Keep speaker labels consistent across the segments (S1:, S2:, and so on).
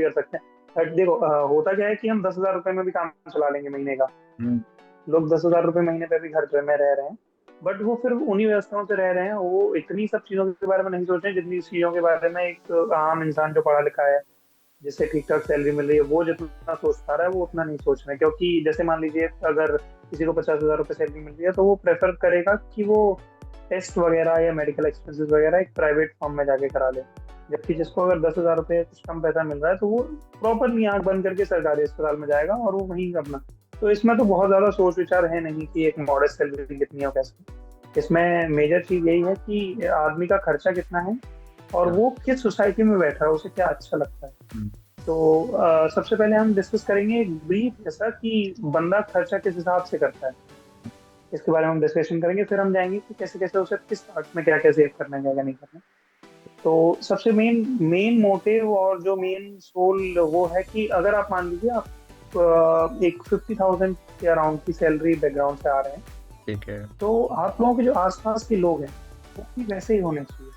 S1: कर सकते हैं। बट देखो होता क्या है कि हम 10,000 रुपए में भी काम चला लेंगे महीने का।
S2: हम्म।
S1: लोग 10,000 रुपए महीने पे भी घर पे में रह रहे हैं। बट वो फिर उन्हीं व्यवस्थाओं से रह रहे हैं, वो इतनी सब चीजों के बारे में नहीं सोच रहे हैं जितनी चीजों के बारे में एक आम इंसान जो पढ़ा लिखा है, जिससे ठीक ठाक सैलरी मिल रही है, वो जितना सोच पा रहा है वो उतना नहीं सोच रहे हैं। क्योंकि जैसे मान लीजिए अगर किसी को 50,000 रुपये सैलरी मिल रही है तो वो प्रेफर करेगा कि वो टेस्ट वगैरह या मेडिकल एक्सपेंसेस वगैरह एक प्राइवेट फॉर्म में जाके करा ले। जबकि जिसको अगर 10,000 रुपये कुछ कम पैसा मिल रहा है तो वो प्रॉपरली आंख बंद करके सरकारी अस्पताल में जाएगा और वो वहीं अपना। तो इसमें तो बहुत ज्यादा सोच विचार है नहीं कि एक मॉडेस्ट सैलरी कितनी हो कैसे। इसमें मेजर चीज यही है कि आदमी का खर्चा कितना है और
S2: हाँ।
S1: वो किस सोसाइटी में बैठा है, उसे क्या अच्छा लगता है।
S2: हम्म।
S1: तो सबसे पहले हम डिस्कस करेंगे एक ब्रीफ जैसा कि बंदा खर्चा किस हिसाब से करता है। इसके बारे में हम डिस्कशन करेंगे, फिर हम जाएंगे कि कैसे कैसे उसे किस पार्ट में क्या क्या सेव करना है क्या क्या नहीं करना। तो सबसे मेन मेन मोटिव और जो मेन सोल वो है कि अगर आप मान लीजिए आप एक 50,000 के अराउंड की सैलरी बैकग्राउंड से आ रहे हैं,
S2: ठीक है।
S1: तो आप लोगों के जो आसपास के लोग हैं वो भी वैसे ही होने चाहिए।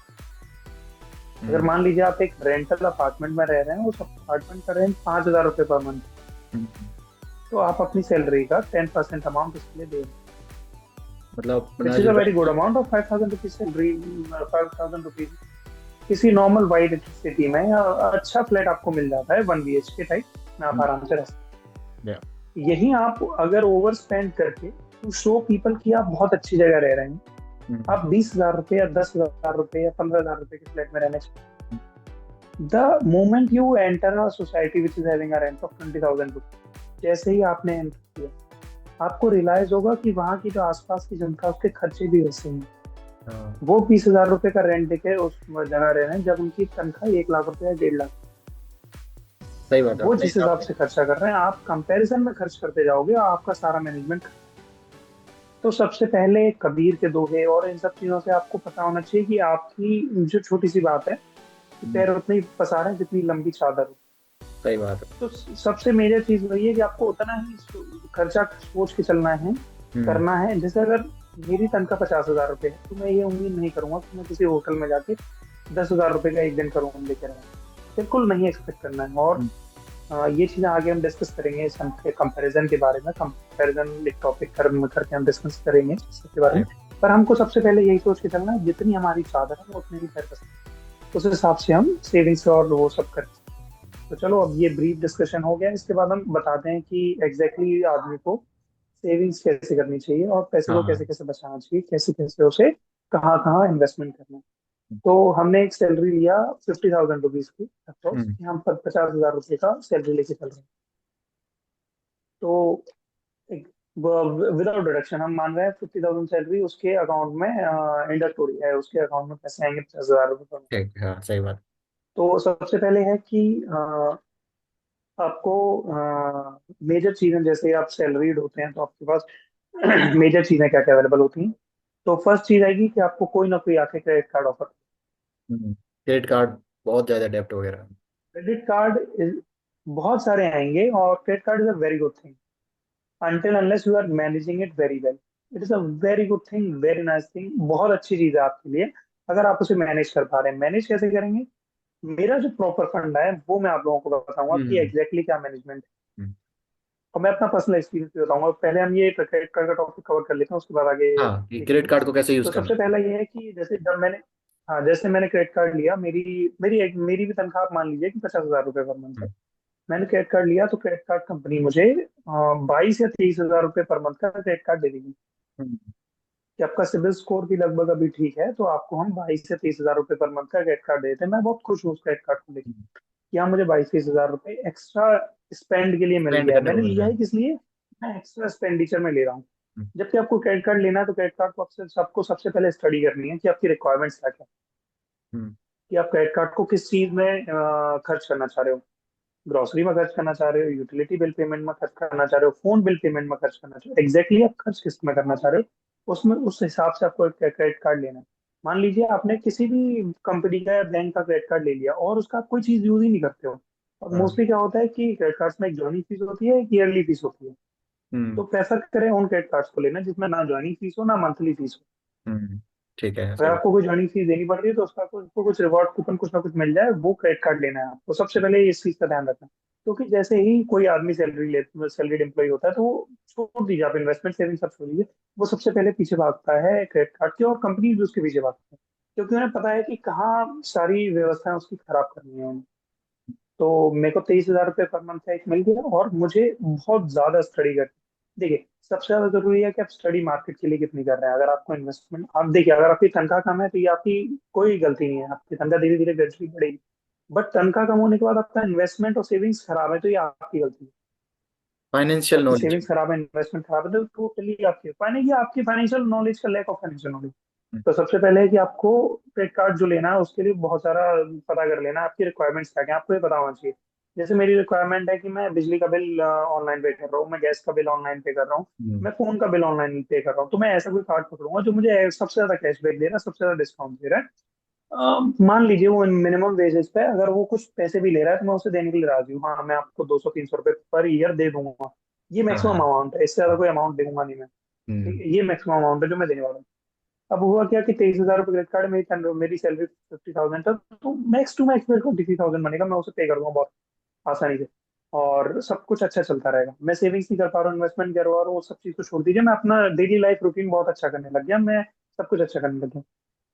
S1: अगर
S2: हम्म।
S1: मान लीजिए आप एक रेंटल अपार्टमेंट में रह रहे हैं, उस अपार्टमेंट का रेंट 5,000 रुपये पर मंथ,
S2: हम्म।
S1: तो आप अपनी सैलरी का 10% अमाउंट इसके लिए दें।
S2: मतलब अपना
S1: विच इज
S2: जो
S1: a very good
S2: rent.
S1: Amount of 5,000 rupees salary. 5,000 rupees किसी नॉर्मल वाइड सिटी में या अच्छा फ्लैट आपको मिल जाता है 1 BHK टाइप में, आप आराम से रह सकते
S2: या।
S1: हैं। यही आप अगर ओवर स्पेंड करके टू शो पीपल कि आप बहुत अच्छी जगह रह रहे हैं,
S2: हम्म।
S1: आप 20,000 रुपये या 10,000 रुपये या 15,000 रुपये के फ्लैट में रहने चाहिए। The moment you enter a society which is having a rent of 20,000 rupees, जैसे ही आपने एंटर किया आपको रियलाइज होगा कि वहाँ की जो आसपास की जनता है, उसके खर्चे भी वैसे ही हैं।
S2: हाँ।
S1: वो 20,000 रुपये का रेंट देके उस जगह रह रहे हैं जब उनकी तनख्वाह 1 लाख रुपये या 1.5 लाख।
S2: सही बात है,
S1: वो
S2: अपने
S1: जिस
S2: हिसाब
S1: हिसाब
S2: से।
S1: से खर्चा कर रहे हैं, आप कंपैरिजन में खर्च करते जाओगे और आपका सारा मैनेजमेंट। तो सबसे पहले कबीर के दोहे और इन सब चीजों से आपको पता होना चाहिए कि आपकी जो छोटी सी बात है कि
S2: हम्म।
S1: पैर उतने ही पसार है जितनी लंबी चादर हो।
S2: सही बात है।
S1: तो सबसे मेजर चीज वही है कि आपको उतना ही खर्चा सोच के चलना है,
S2: हम्म।
S1: करना है। जैसे अगर मेरी तनख्वाह 50,000 रुपये है तो मैं ये उम्मीद नहीं करूंगा कि मैं किसी होटल में जाके 10,000 रुपये का एक दिन का रूम लेके रहूँ। बिल्कुल नहीं एक्सपेक्ट करना है। और
S2: हम्म।
S1: ये चीजें आगे हम डिस्कस करेंगे इस कंपैरिजन के बारे में। कंपैरिजन एक टॉपिक करके हम डिस्कस करेंगे इसके बारे में।
S2: सही।
S1: पर हमको सबसे पहले यही सोच के चलना है जितनी हमारी चादर है वो उतनी ही पैर पसार, उस हिसाब से हम सेविंग्स और वो सब करें। तो चलो अब ये ब्रीफ डिस्कशन हो गया, इसके बाद हम बताते हैं कि एग्जैक्टली आदमी को सेविंग्स कैसे करनी चाहिए और पैसे को कैसे
S2: हाँ।
S1: कैसे बचाना चाहिए, कैसे कैसे उसे कहाँ कहाँ इन्वेस्टमेंट करना है। तो हमने एक सैलरी लिया 50,000 रुपीज की अप्रोक्स,
S2: हम्म।
S1: कि हम 50,000 रुपये का सैलरी लेके चल रहे हैं। तो विदाउट डिडक्शन हम मान रहे हैं 50,000 सैलरी उसके अकाउंट में इंडक्टोरी है, उसके अकाउंट में पैसे आएंगे 50,000 रुपये।
S2: ठीक है, हाँ सही बात।
S1: तो सबसे पहले है कि आपको मेजर चीजें, जैसे आप सैलरीड होते हैं तो आपके पास मेजर चीजें क्या क्या अवेलेबल होती हैं। तो फर्स्ट चीज आएगी कि आपको कोई ना कोई आके credit card offer.
S2: Credit card, बहुत ज्यादा डेप्ट वगैरह।
S1: क्रेडिट कार्ड बहुत सारे आएंगे और credit card is a very good thing until unless you are managing it very well. It is a very good thing, very nice thing, बहुत अच्छी चीज है आपके लिए अगर आप उसे मैनेज कर पा रहे हैं। मैनेज कैसे करेंगे? मेरा जो प्रॉपर फंड है वो मैं आप लोगों को बताऊंगा कि
S2: हम्म।
S1: एग्जैक्टली क्या मैनेजमेंट है।
S2: हम्म।
S1: और मैं अपना पर्सनल एक्सपीरियंस भी बताऊंगा। पहले हम ये क्रेडिट कार्ड का टॉपिक कवर कर लेते हैं, उसके बाद आगे
S2: हाँ, कि
S1: देखेंगे।
S2: क्रेडिट कार्ड को कैसे यूज
S1: तो
S2: करना
S1: सबसे
S2: है।
S1: पहला ये है कि जैसे जब मैंने, हाँ जैसे मैंने क्रेडिट कार्ड लिया, मेरी भी तनख्वाह आप मान लीजिए कि 50,000 रुपये पर मंथ है।
S2: हम्म।
S1: मैंने क्रेडिट कार्ड लिया तो क्रेडिट कार्ड कंपनी मुझे 22 या 23 हजार रुपये पर मंथ का क्रेडिट कार्ड दे देगी
S2: हम्म।
S1: कि आपका सिविल स्कोर भी लगभग अभी ठीक है, तो आपको हम 22 से 23 हजार रुपये पर मंथ का क्रेडिट कार्ड देते हैं। मैं बहुत खुश हूँ उस क्रेडिट कार्ड को लेकर
S2: हम्म।
S1: कि हाँ मुझे 22 से 23 हजार रुपये एक्स्ट्रा स्पेंड के लिए मिल
S2: स्पेंड
S1: गया है।
S2: करने को
S1: मैंने
S2: मिल
S1: लिया
S2: रहा
S1: है
S2: है।
S1: किस लिए? मैं एक्स्ट्रा एक्सपेंडिचर में ले रहा हूँ।
S2: हम्म।
S1: जबकि आपको क्रेडिट कार्ड लेना है तो क्रेडिट कार्ड को आपसे सबको सबसे पहले स्टडी करनी है कि आपकी रिक्वायरमेंट्स क्या क्या है,
S2: हम्म।
S1: कि आप क्रेडिट कार्ड को किस चीज में खर्च करना चाह रहे हो। ग्रोसरी में खर्च करना चाह रहे हो, यूटिलिटी बिल पेमेंट में खर्च करना चाह रहे हो, फोन बिल पेमेंट में खर्च करना चाह रहे हो, एग्जैक्टली आप खर्च किस में करना चाह रहे हो, उसमें उस हिसाब से आपको एक क्रेडिट कार्ड लेना है। मान लीजिए आपने किसी भी कंपनी का या बैंक का क्रेडिट कार्ड ले लिया और उसका आप कोई चीज यूज ही नहीं करते हो। और
S2: हाँ।
S1: मोस्टली क्या होता है कि क्रेडिट कार्ड्स में एक ज्वाइनिंग फीस होती है, एक ईयरली फीस होती है।
S2: हम्म।
S1: तो प्रेफर करें उन क्रेडिट कार्ड्स को लेना जिसमें ना ज्वाइनिंग फीस हो ना मंथली फीस हो।
S2: हम्म। ठीक है,
S1: अगर
S2: सही बात।
S1: आपको कोई ज्वाइनिंग फीस देनी पड़ रही है तो उसका कुछ रिवॉर्ड कूपन कुछ ना कुछ मिल जाए, वो क्रेडिट कार्ड लेना है आपको। सबसे पहले इस चीज का ध्यान रखना, क्योंकि जैसे ही कोई आदमी सैलरीड एम्प्लॉय होता है तो वो, छोड़ दीजिए आप इन्वेस्टमेंट सेविंग सब छोड़ दीजिए, वो सबसे पहले पीछे भागता है क्रेडिट कार्ड के, और कंपनी भी उसके पीछे भागती है, क्योंकि उन्हें पता है कि कहाँ सारी व्यवस्थाएं उसकी खराब करनी है उन्हें। तो मेरे को 23,000 रुपये पर मंथ का एक मिल गया, और मुझे बहुत ज्यादा स्टडी कर, देखिए सबसे ज्यादा जरूरी है कि आप स्टडी मार्केट के लिए कितनी कर रहे हैं। अगर आपको इन्वेस्टमेंट, आप देखिए अगर आपकी तनख्वाह कम है तो ये आपकी कोई गलती नहीं है, आपकी तनख्वाह धीरे धीरे ग्रेजुअली बढ़ेगी। बट तनख्वाह कम होने के बाद आपका इन्वेस्टमेंट और सेविंग्स खराब है तो ये आपकी गलती है।
S2: फाइनेंशियल
S1: आपकी
S2: नॉलेज।
S1: सेविंग्स खराब है, इन्वेस्टमेंट खराब है, तो टोटली आपकी माने कि आपकी फाइनेंशियल नॉलेज का लैक ऑफ फाइनेंशियल नॉलेज। तो सबसे पहले है कि आपको क्रेडिट कार्ड जो लेना है उसके लिए बहुत सारा पता कर लेना है, आपकी रिक्वायरमेंट्स क्या क्या हैं, आपको ये पता होना चाहिए। जैसे मेरी रिक्वायरमेंट है कि मैं बिजली का बिल ऑनलाइन पे कर रहा हूँ, मैं गैस का बिल ऑनलाइन पे कर रहा हूँ, मैं फोन का बिल ऑनलाइन पे कर रहा हूँ, तो मैं ऐसा कोई कार्ड पकड़ूंगा जो मुझे सबसे ज्यादा कैशबैक दे रहा है, सबसे ज्यादा डिस्काउंट दे रहा है। मान लीजिए वो मिनिमम वेजेस पे अगर वो कुछ पैसे भी ले रहा है तो मैं उसे देने के लिए राजी हूँ, हाँ मैं आपको 200-300 रुपये पर ईयर दे दूंगा। ये
S2: हाँ
S1: मैक्सिमम
S2: हाँ।
S1: अमाउंट है, इससे ज्यादा कोई अमाउंट दूंगा नहीं मैं। ठीक
S2: हम्म।
S1: है, ये मैक्सिमम अमाउंट है जो मैं देने वाला हूँ। अब हुआ क्या कि 23,000 रुपये क्रेडिट कार्ड, मेरी सैलरी 50,000 था, तो मैक्स टू मैक्स मेरे को 23,000 बनेगा, मैं उसे पे कर दूंगा बहुत आसानी से, और सब कुछ अच्छा चलता रहेगा। मैं सेविंग्स नहीं कर पा रहा हूँ, इन्वेस्टमेंट कर पा रहा हूँ, वो सब चीज को छोड़ दीजिए, मैं अपना डेली लाइफ रूटीन बहुत अच्छा करने लग गया, मैं सब कुछ अच्छा करने लग गया।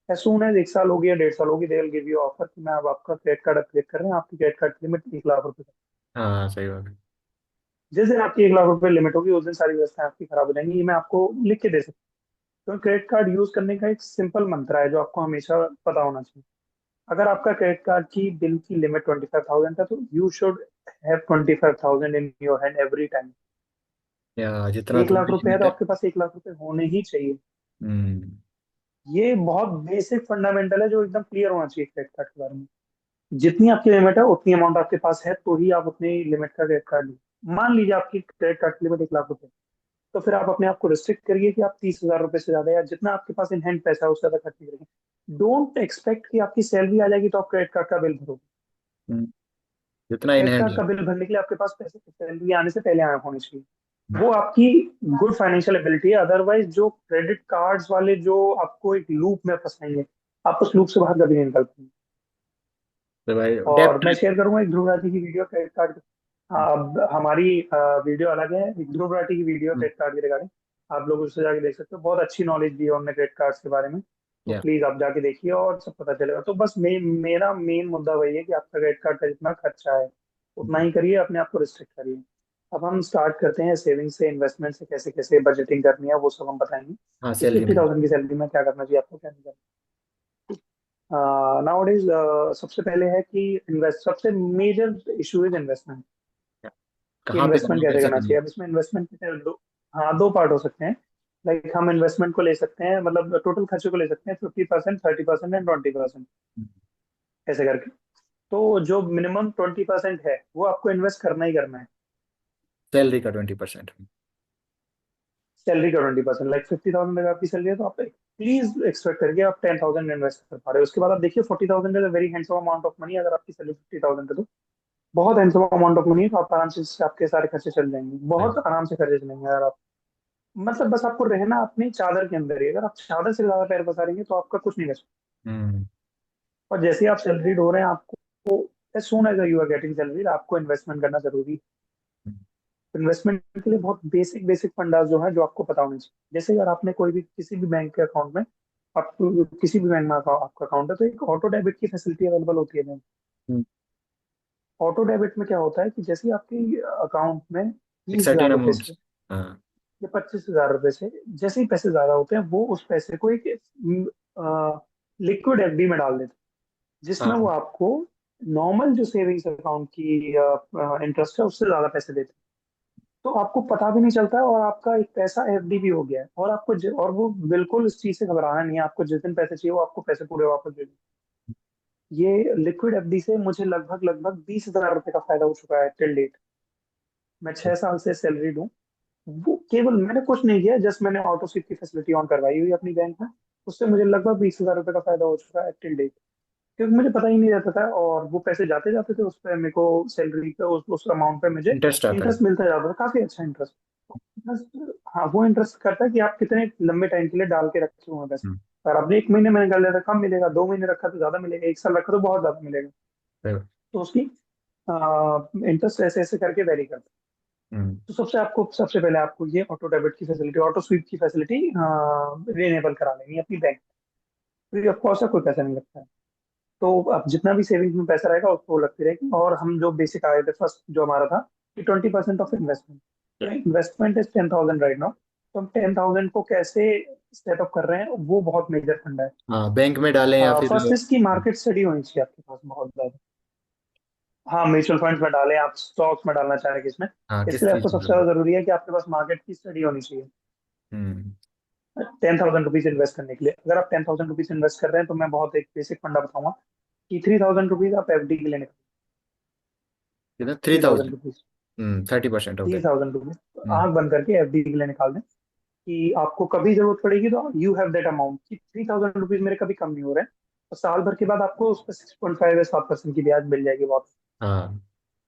S1: एज सून एज 1 साल हो गया, 1.5 साल होगी, they will give you offer कि मैं अब आपका क्रेडिट कार्ड अपग्रेड कर रहे हैं, आपकी क्रेडिट कार्ड की लिमिट 1 लाख रुपए है।
S2: हाँ, सही बात है।
S1: जिस दिन आपकी 1 लाख रुपए लिमिट होगी उस दिन सारी व्यवस्थाएं आपकी खराब हो जाएंगी, ये मैं आपको लिख के दे सकता हूँ। तो क्रेडिट कार्ड यूज करने का एक सिंपल मंत्र है जो आपको हमेशा पता होना चाहिए। अगर आपका क्रेडिट कार्ड की बिल की लिमिट 25,000 है तो you should have 25,000 in your hand every time.
S2: या जितना
S1: एक लाख
S2: तुम्हारी
S1: रुपए है
S2: लिमिट
S1: तो
S2: है।
S1: आपके पास 1 लाख रुपए होने ही चाहिए।
S2: हम्म।
S1: ये बहुत बेसिक फंडामेंटल है जो एकदम क्लियर होना चाहिए क्रेडिट कार्ड के बारे में। जितनी आपकी लिमिट है उतनी अमाउंट आपके पास है तो ही आप उतनी लिमिट का क्रेडिट कार्ड लीजिए। मान लीजिए आपकी क्रेडिट कार्ड की लिमिट 1 लाख रुपए, तो फिर आप अपने आप को रिस्ट्रिक्ट करिए कि आप 30,000 रुपए से ज्यादा या जितना आपके पास इन हैंड पैसा है उससे ज्यादा खर्च नहीं करेंगे। डोंट एक्सपेक्ट कि आपकी सैलरी आ जाएगी तो आप क्रेडिट कार्ड का बिल भरोगे।
S2: हम्म, जितना इन
S1: क्रेडिट
S2: हैंड
S1: कार्ड
S2: है।
S1: का बिल भरने के लिए आपके पास पैसे सैलरी आने से पहले आए होने चाहिए। वो आपकी गुड फाइनेंशियल एबिलिटी है, अदरवाइज जो क्रेडिट कार्ड्स वाले जो आपको एक लूप में फंसाएंगे, आप उस लूप से बाहर कभी नहीं निकल पाएंगे।
S2: तो भाई
S1: और
S2: डेप्ट।
S1: मैं शेयर करूंगा एक ध्रुव राठी की वीडियो क्रेडिट कार्ड। हाँ, अब हमारी वीडियो अलग है, एक ध्रुव राठी की वीडियो क्रेडिट कार्ड के रिगार्डिंग, आप लोग उससे जाके देख सकते हो, बहुत अच्छी नॉलेज दी है उन्होंने क्रेडिट कार्ड्स के बारे में। तो
S2: या।
S1: प्लीज आप जाके देखिए और सब पता चलेगा। तो बस मेरा मेन मुद्दा वही है कि आपका क्रेडिट कार्ड का जितना खर्चा है उतना ही करिए, अपने आप को रिस्ट्रिक्ट करिए। अब हम स्टार्ट करते हैं सेविंग से, इन्वेस्टमेंट से, कैसे कैसे बजटिंग करनी है वो सब हम बताएंगे
S2: हाँ,
S1: कि
S2: सैलरी
S1: फिफ्टी
S2: में।
S1: थाउजेंड की सैलरी में क्या करना चाहिए, आपको क्या नहीं करना। नाउअडेज सबसे पहले है कि इन्वेस्ट, सबसे मेजर इशू इज इन्वेस्टमेंट, कि
S2: कहाँ पे
S1: इन्वेस्टमेंट
S2: हमें
S1: कैसे
S2: पैसा
S1: करना
S2: देना है?
S1: चाहिए। अब इसमें इन्वेस्टमेंट के दो, हाँ दो पार्ट हो सकते हैं। लाइक हम इन्वेस्टमेंट को ले सकते हैं, मतलब टोटल खर्चे को ले सकते हैं 50%, 30% एंड 20%, ऐसे करके। तो जो मिनिमम 20% है वो आपको इन्वेस्ट करना ही करना है।
S2: सैलरी का 20%।
S1: सैलरी का 20%, लाइक 50,000 अगर आपकी सैलरी है तो आप प्लीज एक्सपेक्ट करके आप 10,000 इन्वेस्ट कर पा रहे हो। उसके बाद आप देखिए 40,000 is a very handsome amount of money, अगर आपकी सैलरी 50,000 है तो बहुत हैंडसम अमाउंट ऑफ मनी है, तो आप आराम से इससे आपके सारे खर्चे चल जाएंगे, बहुत आराम से खर्चे चलेंगे। अगर आप, मतलब बस आपको रहना अपनी चादर के अंदर ही, अगर आप चादर से ज्यादा पैर पसारेंगे तो आपका कुछ नहीं बचेगा।
S2: हम्म।
S1: और जैसे ही आप सैलरीड हो रहे हैं आपको, as soon as you are getting salary, आपको इन्वेस्टमेंट करना जरूरी है। इन्वेस्टमेंट के लिए बहुत बेसिक बेसिक फंडास जो है जो आपको पता होने चाहिए। जैसे अगर आपने कोई भी किसी भी बैंक के अकाउंट में, आप किसी भी बैंक में आपका अकाउंट है तो एक ऑटो डेबिट की फैसिलिटी अवेलेबल होती है बैंक। ऑटो डेबिट में क्या होता है कि जैसे ही आपके अकाउंट में
S2: एक
S1: बीस
S2: सर्टेन
S1: हजार रुपए
S2: अमाउंट।
S1: से
S2: हाँ।
S1: या 25,000 रुपए से जैसे ही पैसे ज्यादा होते हैं वो उस पैसे को एक लिक्विड एफडी में डाल देते हैं, जिसमें वो
S2: हाँ,
S1: आपको नॉर्मल जो सेविंग्स अकाउंट की इंटरेस्ट है उससे ज्यादा पैसे देते हैं। तो आपको पता भी नहीं चलता है और आपका एक पैसा एफडी भी हो गया है, और और वो बिल्कुल इस चीज से घबराना नहीं है, आपको जिस दिन पैसे चाहिए वो आपको पैसे पूरे वापस दे दें। ये लिक्विड एफडी से मुझे लगभग लगभग 20,000 रुपए का फायदा हो चुका है टिल डेट। मैं 6 साल से सैलरीड हूँ। वो केवल मैंने कुछ नहीं किया, जस्ट मैंने ऑटो स्विप की फैसिलिटी ऑन करवाई हुई है अपनी बैंक में, उससे मुझे लगभग 20,000 रुपए का फायदा हो चुका है टिल डेट। क्योंकि मुझे पता ही नहीं रहता था, और वो पैसे जाते जाते थे उस पर मेरे को, सैलरी पे उस अमाउंट पे मुझे
S2: इंटरेस्ट आता है।
S1: इंटरेस्ट मिलता जाता था, काफी अच्छा इंटरेस्ट। इंटरेस्ट, हाँ वो इंटरेस्ट करता है कि आप कितने लंबे टाइम के लिए डाल के रखे हुए हैं पैसे।
S2: हम्म,
S1: अगर आपने 1 महीने में निकाल लिया तो कम मिलेगा, 2 महीने रखा तो ज्यादा मिलेगा, 1 साल रखा तो बहुत ज्यादा मिलेगा।
S2: सही बात।
S1: तो उसकी इंटरेस्ट ऐसे ऐसे करके वेरी करता है।
S2: हम्म।
S1: तो सबसे पहले आपको ये ऑटो डेबिट की फैसिलिटी, ऑटो स्वीप की फैसिलिटी इनेबल करा लेनी है अपनी बैंक। फ्री ऑफ कॉस्ट है, कोई पैसा नहीं लगता है। तो अब जितना भी सेविंग्स में पैसा रहेगा उसको लगती रहेगी। और हम जो बेसिक आए थे फर्स्ट जो हमारा था कि 20% ऑफ इन्वेस्टमेंट, तो इन्वेस्टमेंट इज 10,000 राइट नाउ। तो हम 10,000 को कैसे स्टेप अप कर रहे हैं, वो बहुत मेजर फंडा है।
S2: हाँ, बैंक में डालें या फिर।
S1: फर्स्ट इसकी मार्केट स्टडी होनी चाहिए आपके पास बहुत ज्यादा। हाँ, म्यूचुअल फंड्स में डालें, आप स्टॉक्स में डालना चाह रहे हैं किसमें।
S2: हाँ,
S1: इसके
S2: किस
S1: लिए
S2: चीज
S1: आपको
S2: में
S1: सबसे
S2: डालें?
S1: ज्यादा जरूरी है कि आपके पास मार्केट की स्टडी होनी चाहिए।
S2: हम्म।
S1: 10,000 रुपीज इन्वेस्ट करने के लिए, अगर आप 10,000 रुपीज इन्वेस्ट कर रहे हैं, तो मैं बहुत एक बेसिक फंडा बताऊंगा कि 3,000 रुपीज आप एफडी के लिए निकाल।
S2: कितना? Three
S1: three thousand
S2: thousand
S1: rupees
S2: 30% of
S1: three
S2: that.
S1: Thousand rupees
S2: hmm.
S1: आंख बंद करके एफडी के लिए निकाल दें। कि आपको कभी जरूरत पड़ेगी तो यू हैव दैट अमाउंट, कि 3,000 रुपीज मेरे कभी कम नहीं हो रहे हैं। और साल भर के बाद आपको उस पर 6.5 या 7% की ब्याज मिल जाएगी। बहुत
S2: हाँ।